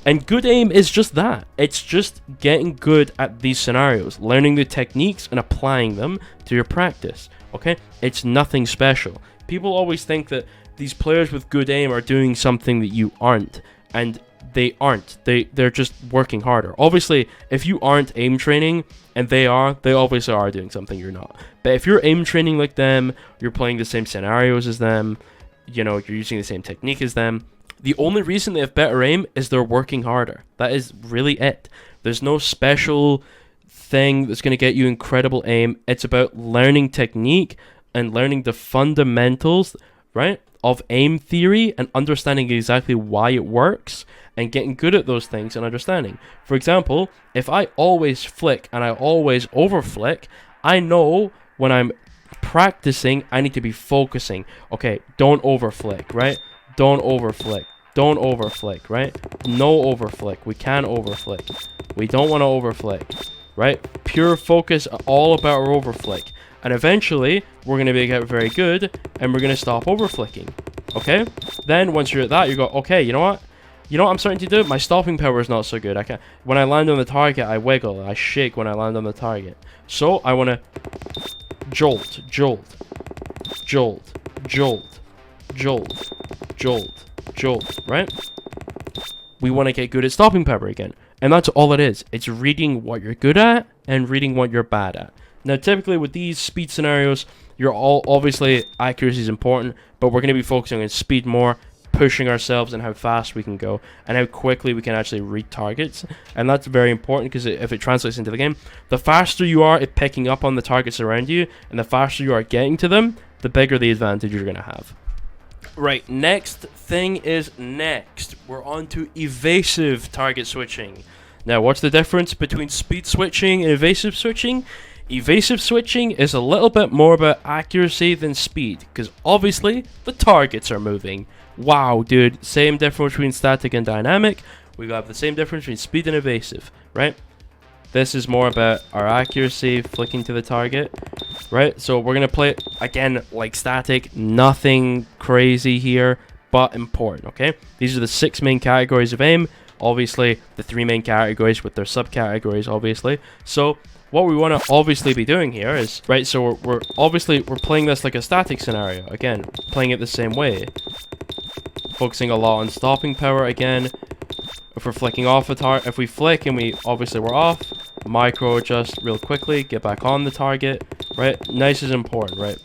And good aim is just that. It's just getting good at these scenarios, learning the techniques and applying them to your practice, okay? It's nothing special. People always think that these players with good aim are doing something that you aren't, and they aren't. They're just working harder. Obviously, if you aren't aim training, and they obviously are doing something you're not. But if you're aim training like them, you're playing the same scenarios as them, you know, you're using the same technique as them, the only reason they have better aim is they're working harder. That is really it. There's no special thing that's going to get you incredible aim. It's about learning technique and learning the fundamentals, right, of aim theory and understanding exactly why it works and getting good at those things and understanding. For example, if I always flick and I always overflick, I know when I'm practicing, I need to be focusing. Okay, don't overflick, right? Don't overflick. Don't overflick, right? No overflick. We can't overflick. We don't want to overflick, right? Pure focus, all about our overflick. And eventually, we're going to get very good, and we're going to stop overflicking, okay? Then, once you're at that, you go, okay, you know what? You know what I'm starting to do? My stopping power is not so good. When I land on the target, I wiggle. I shake when I land on the target. So, I want to jolt, jolt, jolt, jolt, jolt, jolt, jolt, right? We want to get good at stopping power again. And that's all it is. It's reading what you're good at and reading what you're bad at. Now, typically with these speed scenarios, obviously accuracy is important, but we're going to be focusing on speed more, pushing ourselves and how fast we can go and how quickly we can actually read targets. And that's very important because if it translates into the game, the faster you are at picking up on the targets around you and the faster you are getting to them, the bigger the advantage you're going to have. Right, next thing is next. We're on to evasive target switching. Now, what's the difference between speed switching and evasive switching? Evasive switching is a little bit more about accuracy than speed, because obviously the targets are moving. Wow, dude, same difference between static and dynamic. We have the same difference between speed and evasive, right? This is more about our accuracy, flicking to the target, right? So we're going to play it, again, like static, nothing crazy here, but important, okay? These are the 6 main categories of aim. Obviously, the 3 main categories with their subcategories, obviously. So what we want to obviously be doing here is, right, so we're playing this like a static scenario. Again, playing it the same way. Focusing a lot on stopping power again. If we're flicking off a target, if we flick and we're off, micro adjust real quickly, get back on the target, right? Nice is important, right?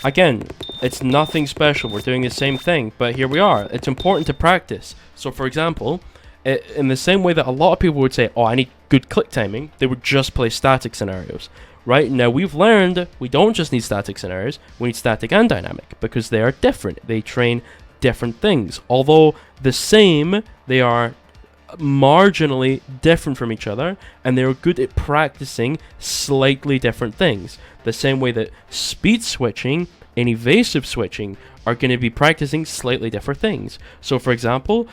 Again, it's nothing special. We're doing the same thing, but here we are. It's important to practice. So, for example, in the same way that a lot of people would say, oh, I need good click timing, they would just play static scenarios. Right now, we've learned we don't just need static scenarios, we need static and dynamic, because they are different. They train different things. Although the same, they are marginally different from each other, and they're good at practicing slightly different things. The same way that speed switching and evasive switching are going to be practicing slightly different things. So, for example,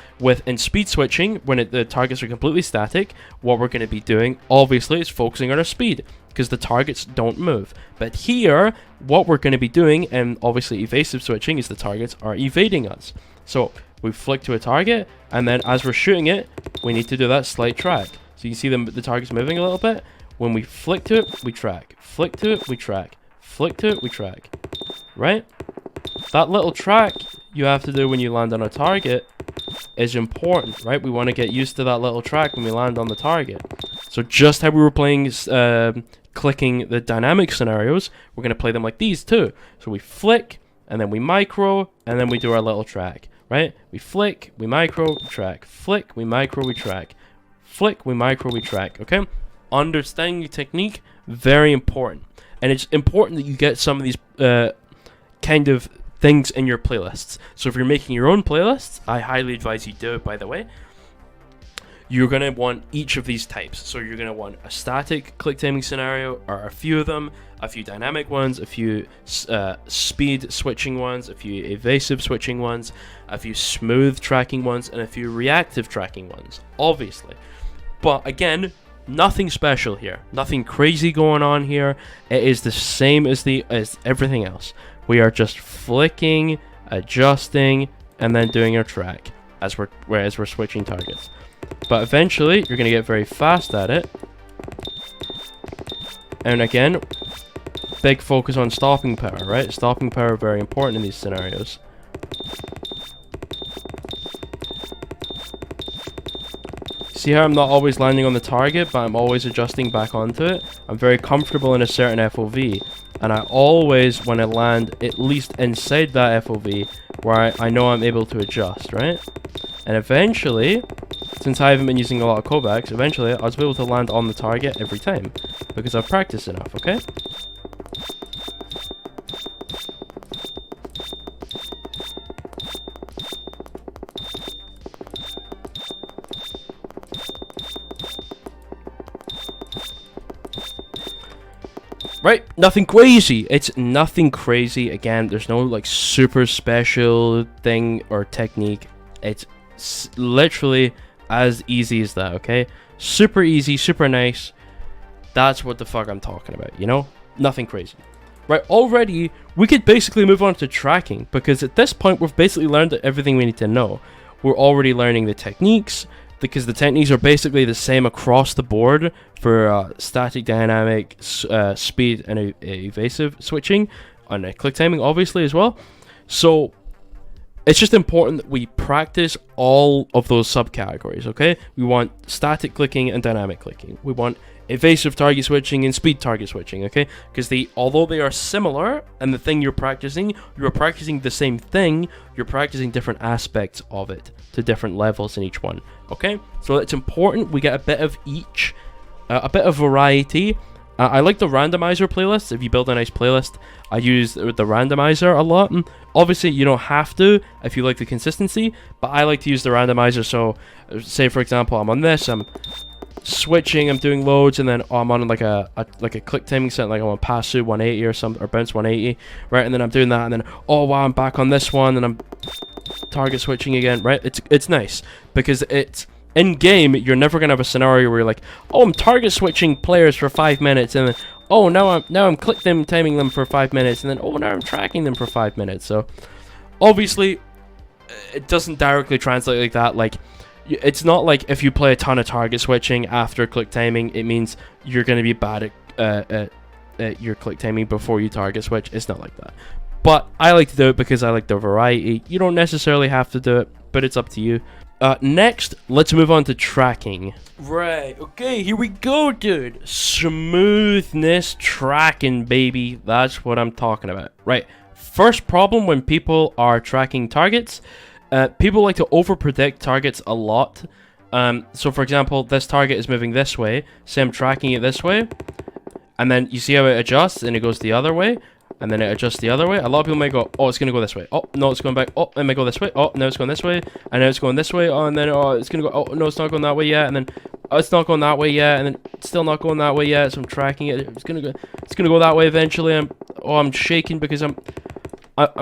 in speed switching, when the targets are completely static, what we're going to be doing, obviously, is focusing on our speed, because the targets don't move. But here, what we're going to be doing, and obviously evasive switching, is the targets are evading us. So, we flick to a target, and then as we're shooting it, we need to do that slight track. So you can see the target's moving a little bit. When we flick to it, we track. Flick to it, we track. Flick to it, we track. Right? That little track you have to do when you land on a target is important, right? We want to get used to that little track when we land on the target. So just how we were playing clicking the dynamic scenarios, we're going to play them like these too. So we flick, and then we micro, and then we do our little track, right? We flick, we micro, we track. Flick, we micro, we track. Flick, we micro, we track, okay? Understanding your technique, very important. And it's important that you get some of these kind of things in your playlists. So if you're making your own playlists, I highly advise you do it, by the way. You're going to want each of these types. So you're going to want a static click timing scenario, or a few of them, a few dynamic ones, a few speed switching ones, a few evasive switching ones, a few smooth tracking ones, and a few reactive tracking ones, obviously. But again, nothing special here. Nothing crazy going on here. It is the same as everything else. We are just flicking, adjusting, and then doing our track as we're switching targets. But eventually, you're going to get very fast at it. And again, big focus on stopping power, right? Stopping power very important in these scenarios. See how I'm not always landing on the target, but I'm always adjusting back onto it? I'm very comfortable in a certain FOV, and I always want to land at least inside that FOV where I know I'm able to adjust, right? And eventually, since I haven't been using a lot of callbacks, eventually I'll be able to land on the target every time, because I've practiced enough, okay? Right? Nothing crazy. It's nothing crazy. Again, there's no like super special thing or technique. It's literally as easy as that, okay? Super easy, super nice. That's what the fuck I'm talking about, you know? Nothing crazy. Right, already, we could basically move on to tracking, because at this point, we've basically learned everything we need to know. We're already learning the techniques, because the techniques are basically the same across the board for static, dynamic, speed, and evasive switching, and click timing, obviously, as well. So, it's just important that we practice all of those subcategories, okay? We want static clicking and dynamic clicking. We want evasive target switching and speed target switching, okay? Because although they are similar, and the thing you're practicing the same thing, you're practicing different aspects of it to different levels in each one, okay? So it's important we get a bit of each, a bit of variety. I like the randomizer playlist. If you build a nice playlist, I use the randomizer a lot. And obviously, you don't have to if you like the consistency, but I like to use the randomizer. So, say for example, I'm on this, I'm switching, I'm doing loads, and then I'm on like a click timing set, like I want pass through 180 or something, or bounce 180, right? And then I'm doing that, and then oh wow, I'm back on this one, and I'm target switching again, right? It's nice because it's in game. You're never gonna have a scenario where you're like, oh, I'm target switching players for 5 minutes, and then oh now I'm click them timing them for 5 minutes, and then oh now I'm tracking them for 5 minutes. So obviously it doesn't directly translate like that. Like, it's not like if you play a ton of target switching after click timing, it means you're going to be bad at your click timing before you target switch. It's not like that. But I like to do it because I like the variety. You don't necessarily have to do it, but it's up to you. Next, let's move on to tracking. Right, okay, here we go, dude. Smoothness tracking, baby. That's what I'm talking about. Right, first problem when people are tracking targets. People like to over-predict targets a lot. So for example, this target is moving this way. Say I'm tracking it this way. And then you see how it adjusts and it goes the other way. And then it adjusts the other way. A lot of people might go, oh, it's going to go this way. Oh, no, it's going back. Oh, it might go this way. Oh, now it's going this way. And now it's going this way. Oh, and then, oh, it's going to go, oh, no, it's not going that way yet. And then, oh, it's not going that way yet. And then it's still not going that way yet. So I'm tracking it. It's going to go that way eventually. I'm shaking because I'm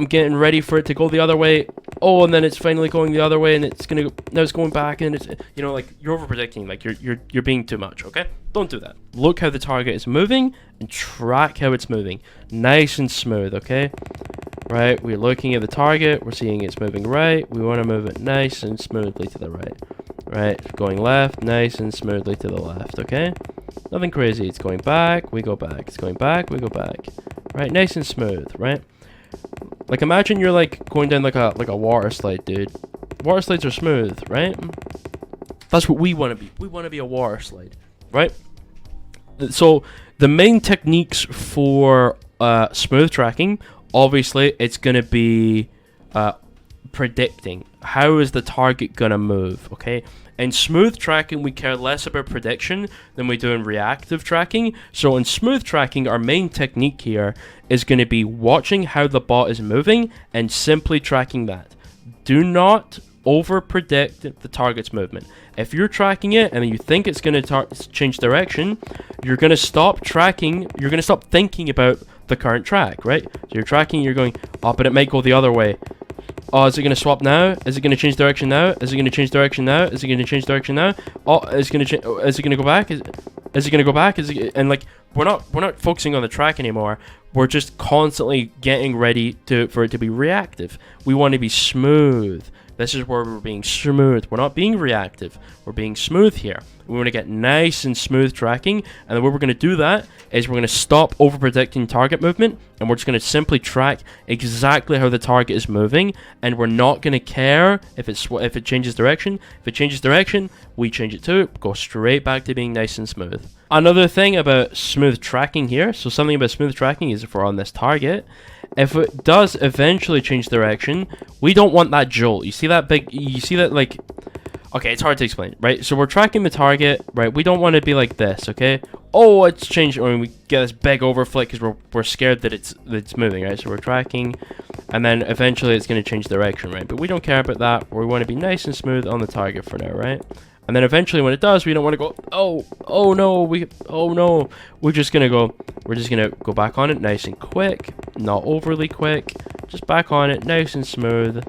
getting ready for it to go the other way. Oh, and then it's finally going the other way, and it's gonna go, now it's going back, and it's, you know, like, you're over predicting, like you're being too much, okay? Don't do that. Look how the target is moving and track how it's moving. Nice and smooth, okay? Right, we're looking at the target, we're seeing it's moving right, we want to move it nice and smoothly to the right. Right, going left, nice and smoothly to the left, okay? Nothing crazy. It's going back, we go back. It's going back, we go back. Right, nice and smooth, right? Like, imagine you're like going down like a water slide, dude. Water slides are smooth, right? That's what we want to be. We want to be a water slide, right? So the main techniques for smooth tracking, obviously, it's gonna be predicting. How is the target gonna move? Okay. In smooth tracking, we care less about prediction than we do in reactive tracking. So in smooth tracking, our main technique here is going to be watching how the bot is moving and simply tracking that. Do not over-predict the target's movement. If you're tracking it and you think it's going to change direction, you're going to stop tracking, you're going to stop thinking about the current track, right? So you're tracking, you're going, oh, but it might go the other way. Oh, is it going to swap now? Is it going to change direction now? Is it going to change direction now? Is it going to change direction now? Oh, is it going to go back? Is it going to go back? And like, we're not focusing on the track anymore. We're just constantly getting ready for it to be reactive. We want to be smooth. This is where we're being smooth. We're not being reactive. We're being smooth here. We want to get nice and smooth tracking. And the way we're going to do that is we're going to stop over-predicting target movement. And we're just going to simply track exactly how the target is moving. And we're not going to care if it changes direction. If it changes direction, we change it too. Go straight back to being nice and smooth. Another thing about smooth tracking here. So something about smooth tracking is if we're on this target, if it does eventually change direction, we don't want that jolt. You see that like, okay, it's hard to explain, right? So we're tracking the target, right? We don't want to be like this, okay? Oh, it's changed. I mean, we get this big overflick because we're scared that it's moving, right? So we're tracking, and then eventually it's going to change direction, right? But we don't care about that. We want to be nice and smooth on the target for now, right? And then eventually when it does, we don't want to go, oh no, we're just gonna go back on it nice and quick, not overly quick, just back on it nice and smooth,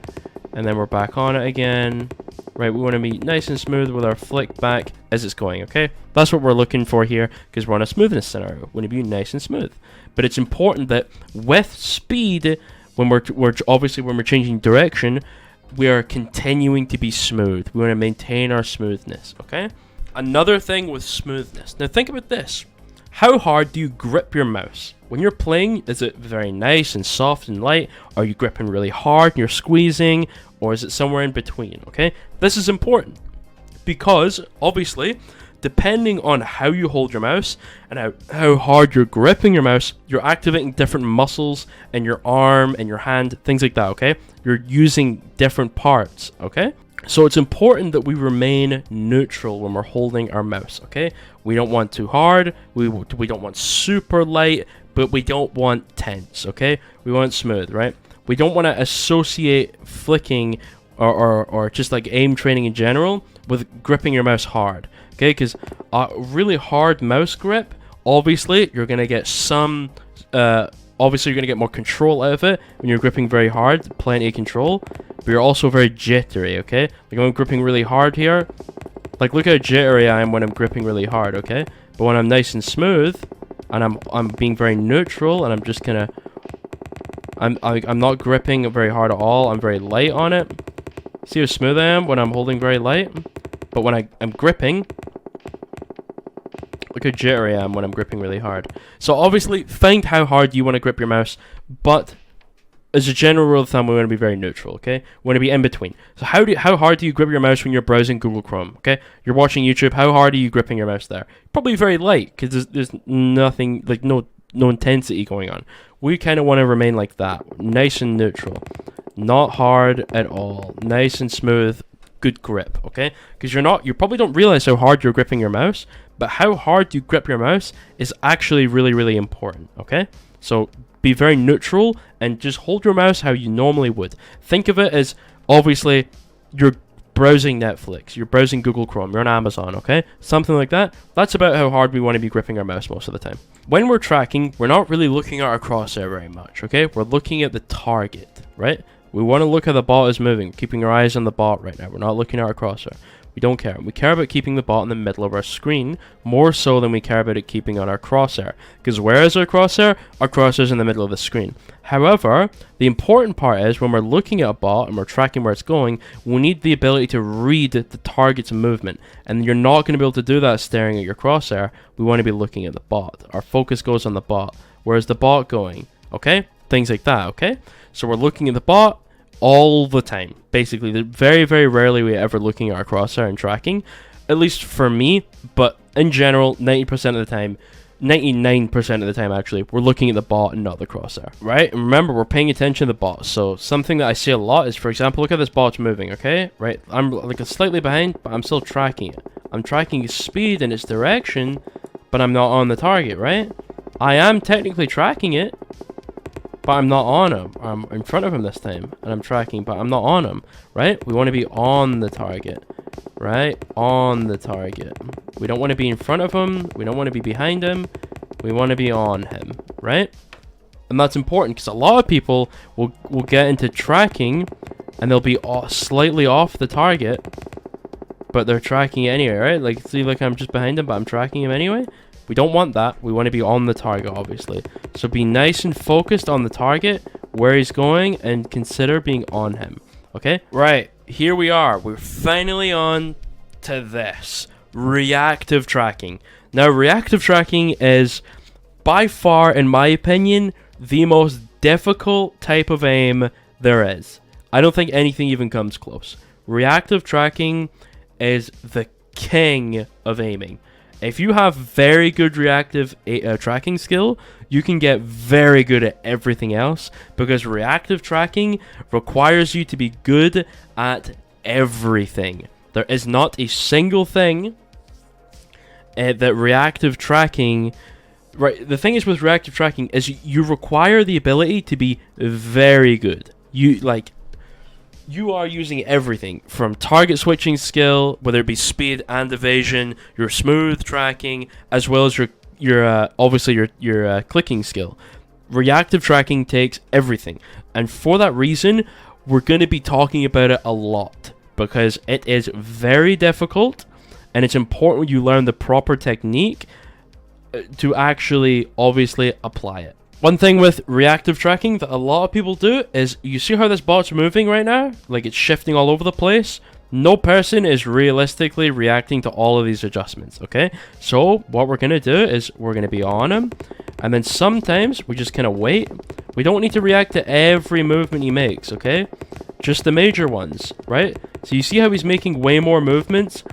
and then we're back on it again. Right, we want to be nice and smooth with our flick back as it's going, okay? That's what we're looking for here, because we're on a smoothness scenario. We want to be nice and smooth. But it's important that with speed, when we're obviously when we're changing direction, we are continuing to be smooth. We want to maintain our smoothness, okay? Another thing with smoothness. Now think about this. How hard do you grip your mouse? When you're playing, is it very nice and soft and light? Are you gripping really hard and you're squeezing? Or is it somewhere in between, okay? This is important because, obviously, depending on how you hold your mouse and how hard you're gripping your mouse, you're activating different muscles in your arm and your hand, things like that, okay? You're using different parts, okay? So it's important that we remain neutral when we're holding our mouse, okay? We don't want too hard, we don't want super light, but we don't want tense, okay? We want smooth, right? We don't want to associate flicking or just like aim training in general with gripping your mouse hard, okay? Because a really hard mouse grip, obviously you're going to get some, obviously you're going to get more control out of it when you're gripping very hard, plenty of control, but you're also very jittery, okay? Like when I'm gripping really hard here, like look how jittery I am when I'm gripping really hard, okay? But when I'm nice and smooth, and I'm being very neutral, and I'm just gonna, I'm not gripping very hard at all, I'm very light on it. See how smooth I am when I'm holding very light? But when I'm gripping, look how jittery I am when I'm gripping really hard. So obviously, find how hard you want to grip your mouse, but as a general rule of thumb, we want to be very neutral, okay? We want to be in between. So how hard do you grip your mouse when you're browsing Google Chrome, okay? You're watching YouTube, how hard are you gripping your mouse there? Probably very light, because there's nothing, like no intensity going on. We kind of want to remain like that, nice and neutral. Not hard at all, nice and smooth, good grip, okay? Because you probably don't realize how hard you're gripping your mouse, but how hard you grip your mouse is actually really, really important, okay? So be very neutral and just hold your mouse how you normally would. Think of it as, obviously, you're browsing Netflix, you're browsing Google Chrome, you're on Amazon, okay? Something like that. That's about how hard we want to be gripping our mouse most of the time. When we're tracking, we're not really looking at our crosshair very much, okay? We're looking at the target, right? We want to look how the bot is moving, keeping our eyes on the bot right now. We're not looking at our crosshair. We don't care. We care about keeping the bot in the middle of our screen more so than we care about it keeping on our crosshair. Because where is our crosshair? Our crosshair is in the middle of the screen. However, the important part is when we're looking at a bot and we're tracking where it's going, we need the ability to read the target's movement. And you're not going to be able to do that staring at your crosshair. We want to be looking at the bot. Our focus goes on the bot. Where's the bot going? Okay? Things like that, okay? So we're looking at the bot all the time. Basically, very, very rarely we ever looking at our crosshair and tracking. At least for me, but in general, 90% of the time, 99% of the time actually, we're looking at the bot and not the crosshair, right? And remember, we're paying attention to the bot. So something that I see a lot is, for example, look at this bot's moving, okay? Right? I'm like slightly behind, but I'm still tracking it. I'm tracking its speed and its direction, but I'm not on the target, right? I am technically tracking it, but I'm not on him. I'm in front of him this time, and I'm tracking, but I'm not on him, right? We want to be on the target, right? On the target. We don't want to be in front of him. We don't want to be behind him. We want to be on him, right? And that's important because a lot of people will get into tracking, and they'll be slightly off the target, but they're tracking it anyway, right? Like, see, like I'm just behind him, but I'm tracking him anyway. We don't want that. We want to be on the target, obviously. So be nice and focused on the target, where he's going, and consider being on him. Okay? Right. Here we are. We're finally on to this. Reactive tracking. Now, reactive tracking is, by far, in my opinion, the most difficult type of aim there is. I don't think anything even comes close. Reactive tracking is the king of aiming. If you have very good reactive tracking skill, you can get very good at everything else, because reactive tracking requires you to be good at everything. There is not a single thing that reactive tracking... Right, the thing is with reactive tracking is you require the ability to be very good. You, like... you are using everything from target switching skill, whether it be speed and evasion, your smooth tracking, as well as your obviously your clicking skill. Reactive tracking takes everything, and for that reason, we're going to be talking about it a lot because it is very difficult, and it's important you learn the proper technique to actually obviously apply it. One thing with reactive tracking that a lot of people do is, you see how this bot's moving right now? Like, it's shifting all over the place. No person is realistically reacting to all of these adjustments, okay? So what we're going to do is we're going to be on him, and then sometimes we just kind of wait. We don't need to react to every movement he makes, okay? Just the major ones, right? So you see how he's making way more movements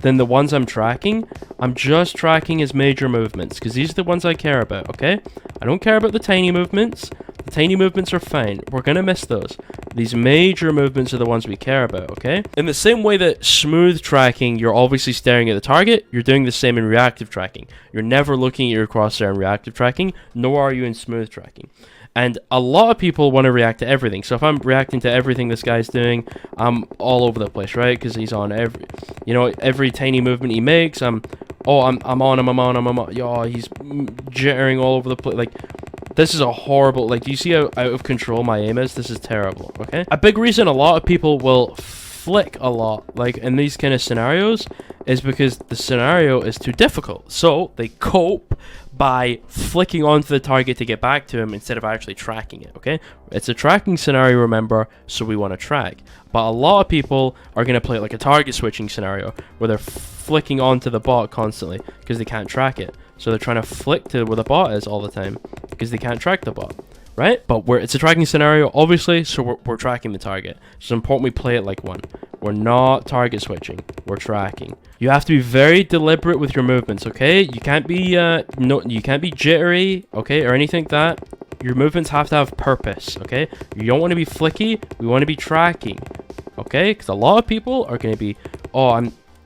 than the ones I'm tracking? I'm just tracking his major movements because these are the ones I care about, okay? I don't care about the tiny movements. The tiny movements are fine. We're going to miss those. These major movements are the ones we care about, okay? In the same way that smooth tracking, you're obviously staring at the target, you're doing the same in reactive tracking. You're never looking at your crosshair in reactive tracking, nor are you in smooth tracking. And a lot of people want to react to everything. So if I'm reacting to everything this guy's doing, I'm all over the place, right? Because he's on every tiny movement he makes. I'm on him. Yo, he's jittering all over the place. Like, this is a horrible. Like, do you see how out of control my aim is? This is terrible. Okay. A big reason a lot of people will flick a lot, like in these kind of scenarios, is because the scenario is too difficult. So they cope by flicking onto the target to get back to him instead of actually tracking it, okay? It's a tracking scenario, remember, so we want to track. But a lot of people are going to play it like a target switching scenario, where they're flicking onto the bot constantly because they can't track it. So they're trying to flick to where the bot is all the time because they can't track the bot, right? But it's a tracking scenario, obviously, so we're tracking the target. So it's important we play it like one. We're not target switching, we're tracking. You have to be very deliberate with your movements, okay? You can't be you can't be jittery, okay, or anything like that. Your movements have to have purpose, okay? You don't want to be flicky, we want to be tracking, okay? Because a lot of people are going to be,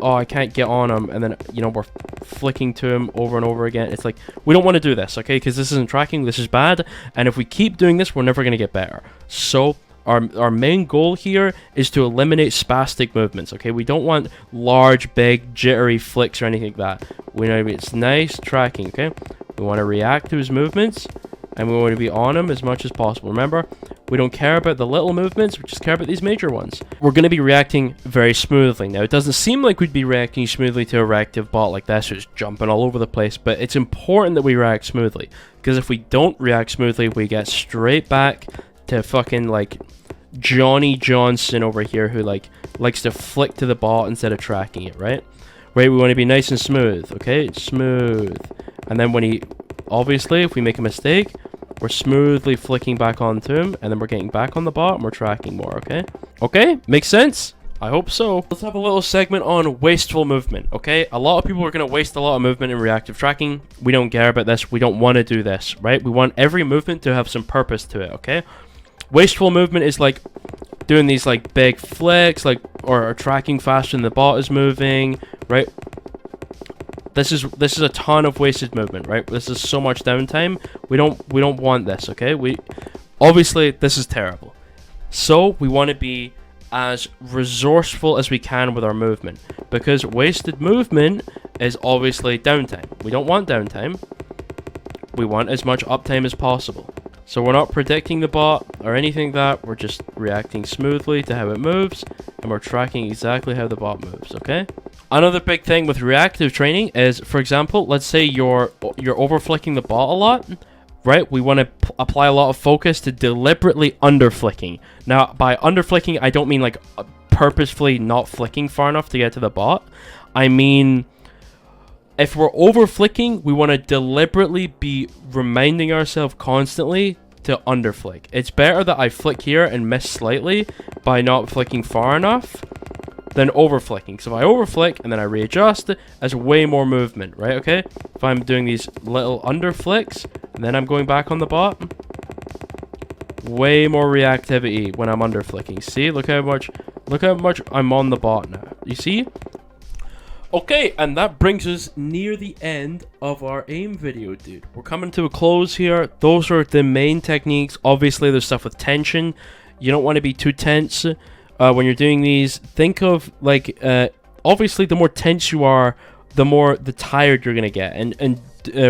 I can't get on him, and then, we're flicking to him over and over again. It's like, we don't want to do this, okay? Because this isn't tracking, this is bad, and if we keep doing this, we're never going to get better. So our main goal here is to eliminate spastic movements, okay? We don't want large, big, jittery flicks or anything like that. It's nice tracking, okay? We want to react to his movements, and we want to be on him as much as possible. Remember, we don't care about the little movements, we just care about these major ones. We're going to be reacting very smoothly. Now, it doesn't seem like we'd be reacting smoothly to a reactive bot like this, who's jumping all over the place, but it's important that we react smoothly, because if we don't react smoothly, we get straight back to fucking, like, Johnny Johnson over here, who, like, likes to flick to the bot instead of tracking it, right? Right, we want to be nice and smooth, okay? Smooth. And then when obviously, if we make a mistake, we're smoothly flicking back onto him, and then we're getting back on the bot, and we're tracking more, okay? Okay, makes sense? I hope so. Let's have a little segment on wasteful movement, okay? A lot of people are going to waste a lot of movement in reactive tracking. We don't care about this. We don't want to do this, right? We want every movement to have some purpose to it, okay? Wasteful movement is like doing these like big flicks, like, or tracking faster than the bot is moving, right? This is a ton of wasted movement, right? This is so much downtime. We don't want this, okay? Obviously this is terrible. So we want to be as resourceful as we can with our movement, because wasted movement is obviously downtime. We don't want downtime. We want as much uptime as possible. So we're not predicting the bot or anything like that. We're just reacting smoothly to how it moves, and we're tracking exactly how the bot moves, okay? Another big thing with reactive training is, for example, let's say you're over-flicking the bot a lot, right? We want to apply a lot of focus to deliberately under-flicking. Now, by under-flicking, I don't mean like purposefully not flicking far enough to get to the bot. I mean, if we're over-flicking, we want to deliberately be reminding ourselves constantly to under-flick. It's better that I flick here and miss slightly by not flicking far enough than over-flicking. So if I over-flick and then I readjust, that's way more movement, right? Okay? If I'm doing these little under-flicks and then I'm going back on the bot, way more reactivity when I'm under-flicking. See? Look how much I'm on the bot now. You see? Okay, and that brings us near the end of our aim video, dude. We're coming to a close here. Those are the main techniques. Obviously, there's stuff with tension. You don't want to be too tense. when you're doing these, think of like obviously the more tense you are, the tired you're gonna get, and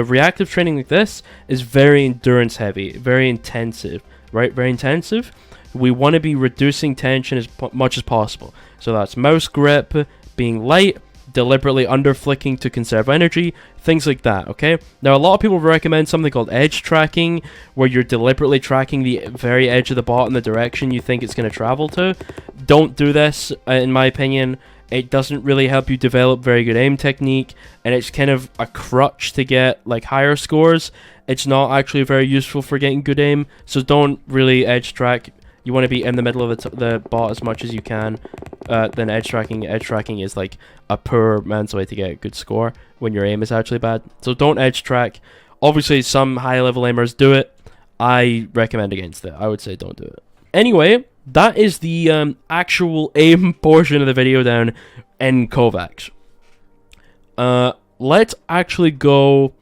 reactive training like this is very endurance heavy, very intensive, right? Very intensive. We want to be reducing tension as much as possible. So that's mouse grip being light, deliberately under flicking to conserve energy, things like that. Okay, now a lot of people recommend something called edge tracking, where you're deliberately tracking the very edge of the bot in the direction you think it's going to travel to. Don't do this, in my opinion. It doesn't really help you develop very good aim technique, and it's kind of a crutch to get like higher scores. It's not actually very useful for getting good aim, so don't really edge track. You want to be in the middle of the bot as much as you can. Then edge tracking. Edge tracking is like a poor man's way to get a good score when your aim is actually bad. So don't edge track. Obviously, some high level aimers do it. I recommend against it. I would say don't do it. Anyway, that is the actual aim portion of the video down in Kovacs. Let's actually go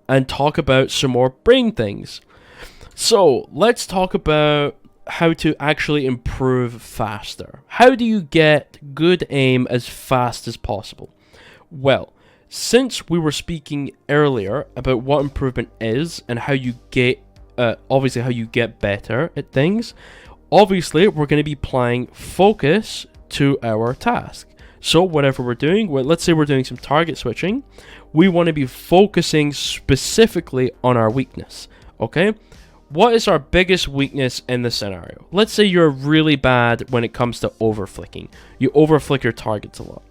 and talk about some more brain things. So let's talk about how to actually improve faster. How do you get good aim as fast as possible? Well, since we were speaking earlier about what improvement is and how you get, obviously how you get better at things, obviously we're going to be applying focus to our task. So whatever we're doing, let's say we're doing some target switching, we want to be focusing specifically on our weakness, okay? What is our biggest weakness in the scenario? Let's say you're really bad when it comes to overflicking. You overflick your targets a lot.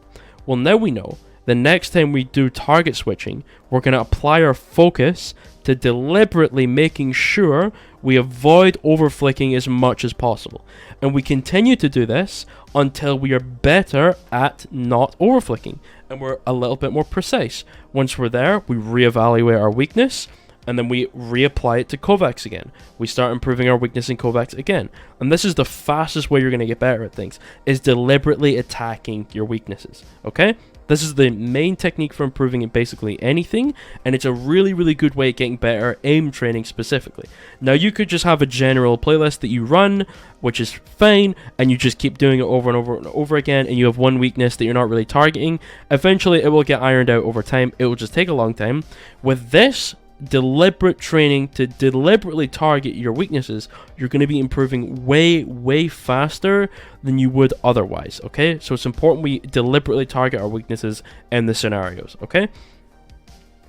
Well, now we know the next time we do target switching, we're going to apply our focus to deliberately making sure we avoid overflicking as much as possible. And we continue to do this until we are better at not overflicking and we're a little bit more precise. Once we're there, we reevaluate our weakness, and then we reapply it to Kovacs again. We start improving our weakness in Kovacs again. And this is the fastest way you're going to get better at things, is deliberately attacking your weaknesses, okay? This is the main technique for improving in basically anything, and it's a really, really good way of getting better aim training specifically. Now, you could just have a general playlist that you run, which is fine, and you just keep doing it over and over and over again, and you have one weakness that you're not really targeting. Eventually, it will get ironed out over time. It will just take a long time. With this deliberate training to deliberately target your weaknesses, you're going to be improving way faster than you would otherwise, okay? So it's important we deliberately target our weaknesses in the scenarios, okay?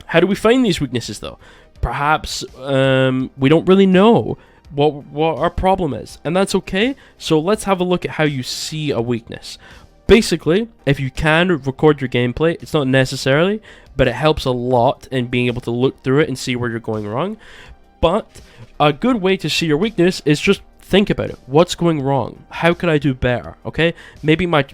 How do we find these weaknesses though? Perhaps we don't really know what our problem is, and that's okay. So let's have a look at how you see a weakness. Basically, if you can record your gameplay, it's not necessarily, but it helps a lot in being able to look through it and see where you're going wrong. But a good way to see your weakness is just think about it. What's going wrong? How could I do better? Okay, maybe my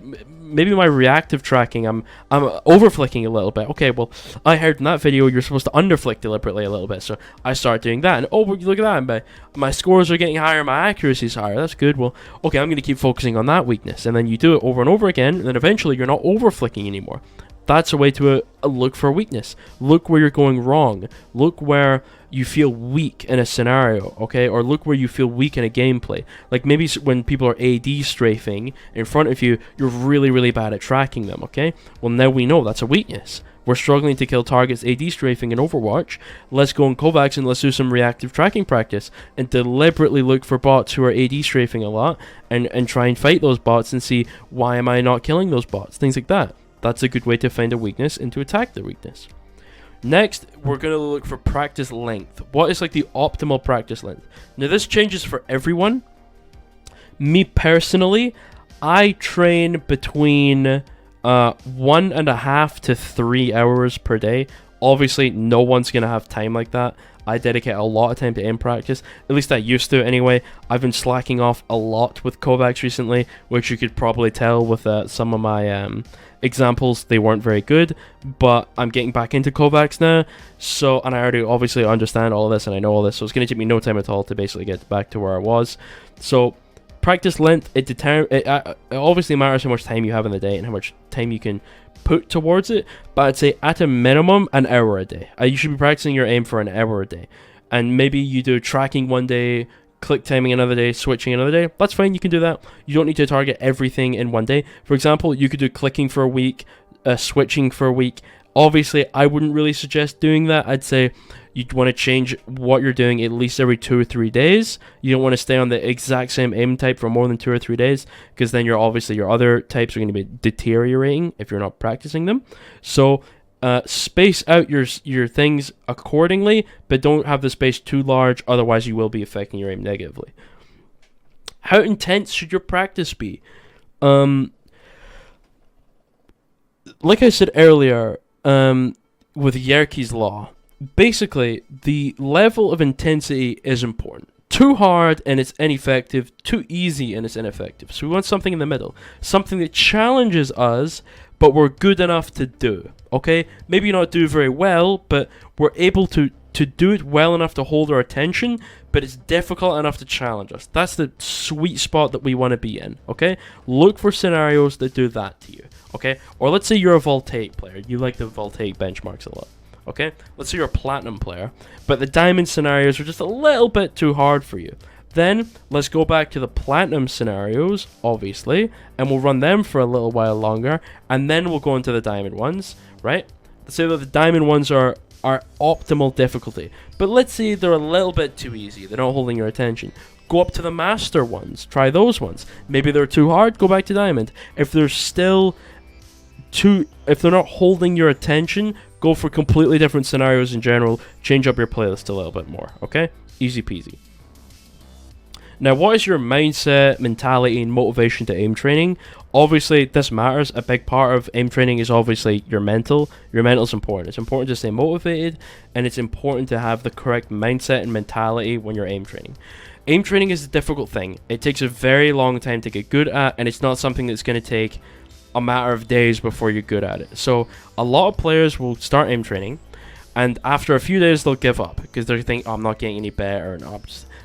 reactive tracking, I'm overflicking a little bit. Okay, well, I heard in that video you're supposed to underflick deliberately a little bit, so I start doing that, and oh, look at that, and my scores are getting higher, my accuracy is higher. That's good. Well, okay, I'm going to keep focusing on that weakness, and then you do it over and over again, and then eventually you're not overflicking anymore. That's a way to look for a weakness. Look where you're going wrong. Look where you feel weak in a scenario, okay? Or look where you feel weak in a gameplay. Like maybe when people are AD strafing in front of you, you're really bad at tracking them, okay? Well, now we know that's a weakness. We're struggling to kill targets AD strafing in Overwatch. Let's go in Kovacs and let's do some reactive tracking practice and deliberately look for bots who are AD strafing a lot and try and fight those bots and see, why am I not killing those bots? Things like that. That's a good way to find a weakness and to attack the weakness. Next, we're going to look for practice length. What is like the optimal practice length? Now, this changes for everyone. Me personally, I train between 1.5 to 3 hours per day. Obviously, no one's going to have time like that. I dedicate a lot of time to aim practice. At least I used to anyway. I've been slacking off a lot with Kovacs recently, which you could probably tell with some of my examples. They weren't very good, but I'm getting back into Kovacs now. So, and I already obviously understand all of this and I know all this, so it's going to take me no time at all to basically get back to where I was. So, practice length, it obviously matters how much time you have in the day and how much time you can put towards it, but I'd say at a minimum an hour a day. You should be practicing your aim for an hour a day, and maybe you do tracking one day, click timing another day, switching another day. That's fine, you can do that. You don't need to target everything in one day. For example, you could do clicking for a week, switching for a week. Obviously, I wouldn't really suggest doing that. I'd say you'd want to change what you're doing at least every 2 or 3 days. You don't want to stay on the exact same aim type for more than 2 or 3 days, because then your other types are going to be deteriorating if you're not practicing them. So space out your things accordingly, but don't have the space too large, otherwise you will be affecting your aim negatively. How intense should your practice be? Like I said earlier, with Yerke's law, basically the level of intensity is important. Too hard and it's ineffective, too easy and it's ineffective. So we want something in the middle, something that challenges us, but we're good enough to do. Okay, maybe not do very well, but we're able to do it well enough to hold our attention, but it's difficult enough to challenge us. That's the sweet spot that we want to be in. Okay, look for scenarios that do that to you. Okay, or let's say you're a voltaic player, you like the voltaic benchmarks a lot. Okay, let's say you're a platinum player, but the diamond scenarios are just a little bit too hard for you. Then let's go back to the platinum scenarios, obviously, and we'll run them for a little while longer, and then we'll go into the diamond ones, right? Let's say that the diamond ones are optimal difficulty, but let's say they're a little bit too easy, they're not holding your attention. Go up to the master ones, try those ones. Maybe they're too hard, go back to diamond. If they're still if they're not holding your attention, go for completely different scenarios in general, change up your playlist a little bit more, okay? Easy peasy. Now, what is your mindset, mentality, and motivation to aim training? Obviously, this matters. A big part of aim training is obviously your mental. Your mental is important. It's important to stay motivated, and it's important to have the correct mindset and mentality when you're aim training. Aim training is a difficult thing. It takes a very long time to get good at, and it's not something that's going to take a matter of days before you're good at it. So a lot of players will start aim training, and after a few days they'll give up because they think, oh, I'm not getting any better, and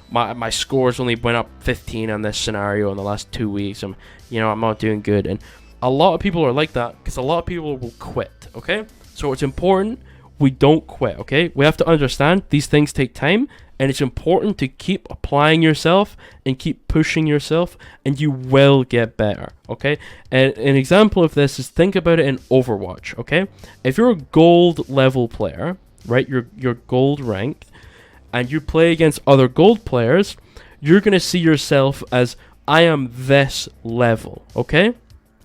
my scores only went up 15 on this scenario in the last 2 weeks. I'm not doing good. And a lot of people are like that because a lot of people will quit. Okay, so it's important we don't quit. Okay, we have to understand these things take time, and it's important to keep applying yourself and keep pushing yourself, and you will get better, okay? And an example of this is, think about it in Overwatch, okay? If you're a gold level player, right, you're gold ranked, and you play against other gold players, you're going to see yourself as, I am this level, okay?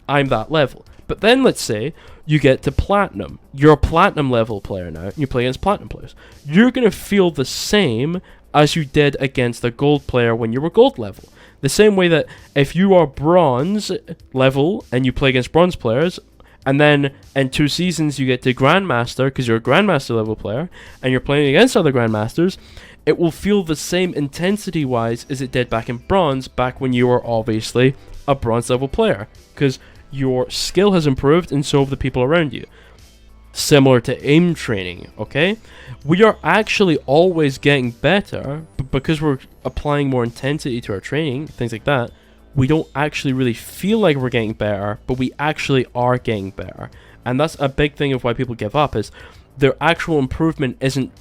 I'm that level. But then let's say you get to platinum. You're a platinum level player now, and you play against platinum players. You're going to feel the same as you did against a gold player when you were gold level. The same way that if you are bronze level and you play against bronze players, and then in 2 seasons you get to grandmaster because you're a grandmaster level player, and you're playing against other grandmasters, it will feel the same intensity wise as it did back in bronze, back when you were obviously a bronze level player, because your skill has improved and so have the people around you. Similar to aim training, okay? We are actually always getting better, but because we're applying more intensity to our training, things like that, we don't actually really feel like we're getting better, but we actually are getting better. And that's a big thing of why people give up, is their actual improvement isn't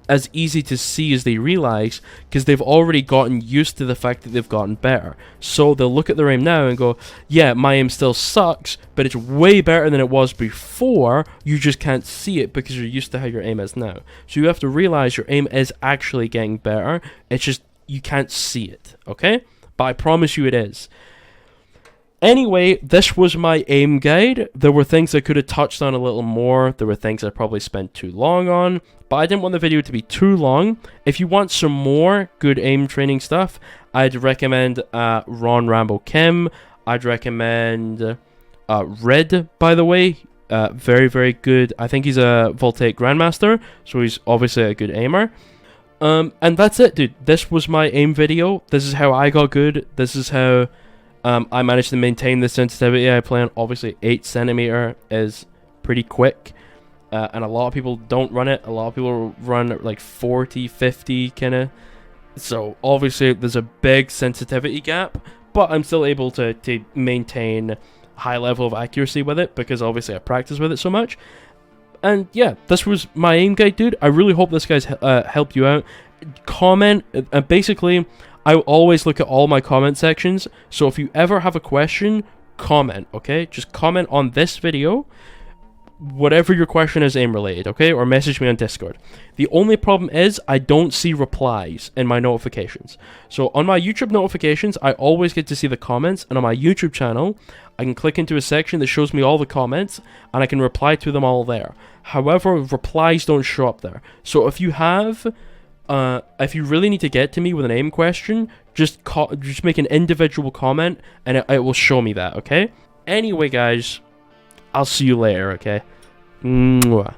as easy to see as they realize, because they've already gotten used to the fact that they've gotten better. So they'll look at their aim now and go, yeah, my aim still sucks, but it's way better than it was before. You just can't see it because you're used to how your aim is now. So you have to realize your aim is actually getting better. It's just you can't see it, okay? But I promise you it is. Anyway, this was my aim guide. There were things I could have touched on a little more. There were things I probably spent too long on, but I didn't want the video to be too long. If you want some more good aim training stuff, I'd recommend Ron Rambo Kim. I'd recommend Red, by the way. Very, very good. I think he's a Voltaic Grandmaster, so he's obviously a good aimer. And that's it, dude. This was my aim video. This is how I got good. This is how I managed to maintain the sensitivity I play on. Obviously, 8cm is pretty quick. And a lot of people don't run it. A lot of people run like 40, 50 kind of. So obviously there's a big sensitivity gap, but I'm still able to maintain a high level of accuracy with it because obviously I practice with it so much. And yeah, this was my aim guide, dude. I really hope this guy's helped you out. Comment. Basically, I always look at all my comment sections, so if you ever have a question, comment, okay? Just comment on this video, whatever your question is aim related, okay? Or message me on Discord. The only problem is I don't see replies in my notifications. So on my YouTube notifications, I always get to see the comments, and on my YouTube channel, I can click into a section that shows me all the comments, and I can reply to them all there. However, replies don't show up there. So if you have, if you really need to get to me with an aim question, just make an individual comment, and it will show me that, okay? Anyway, guys, I'll see you later, okay? Mwah.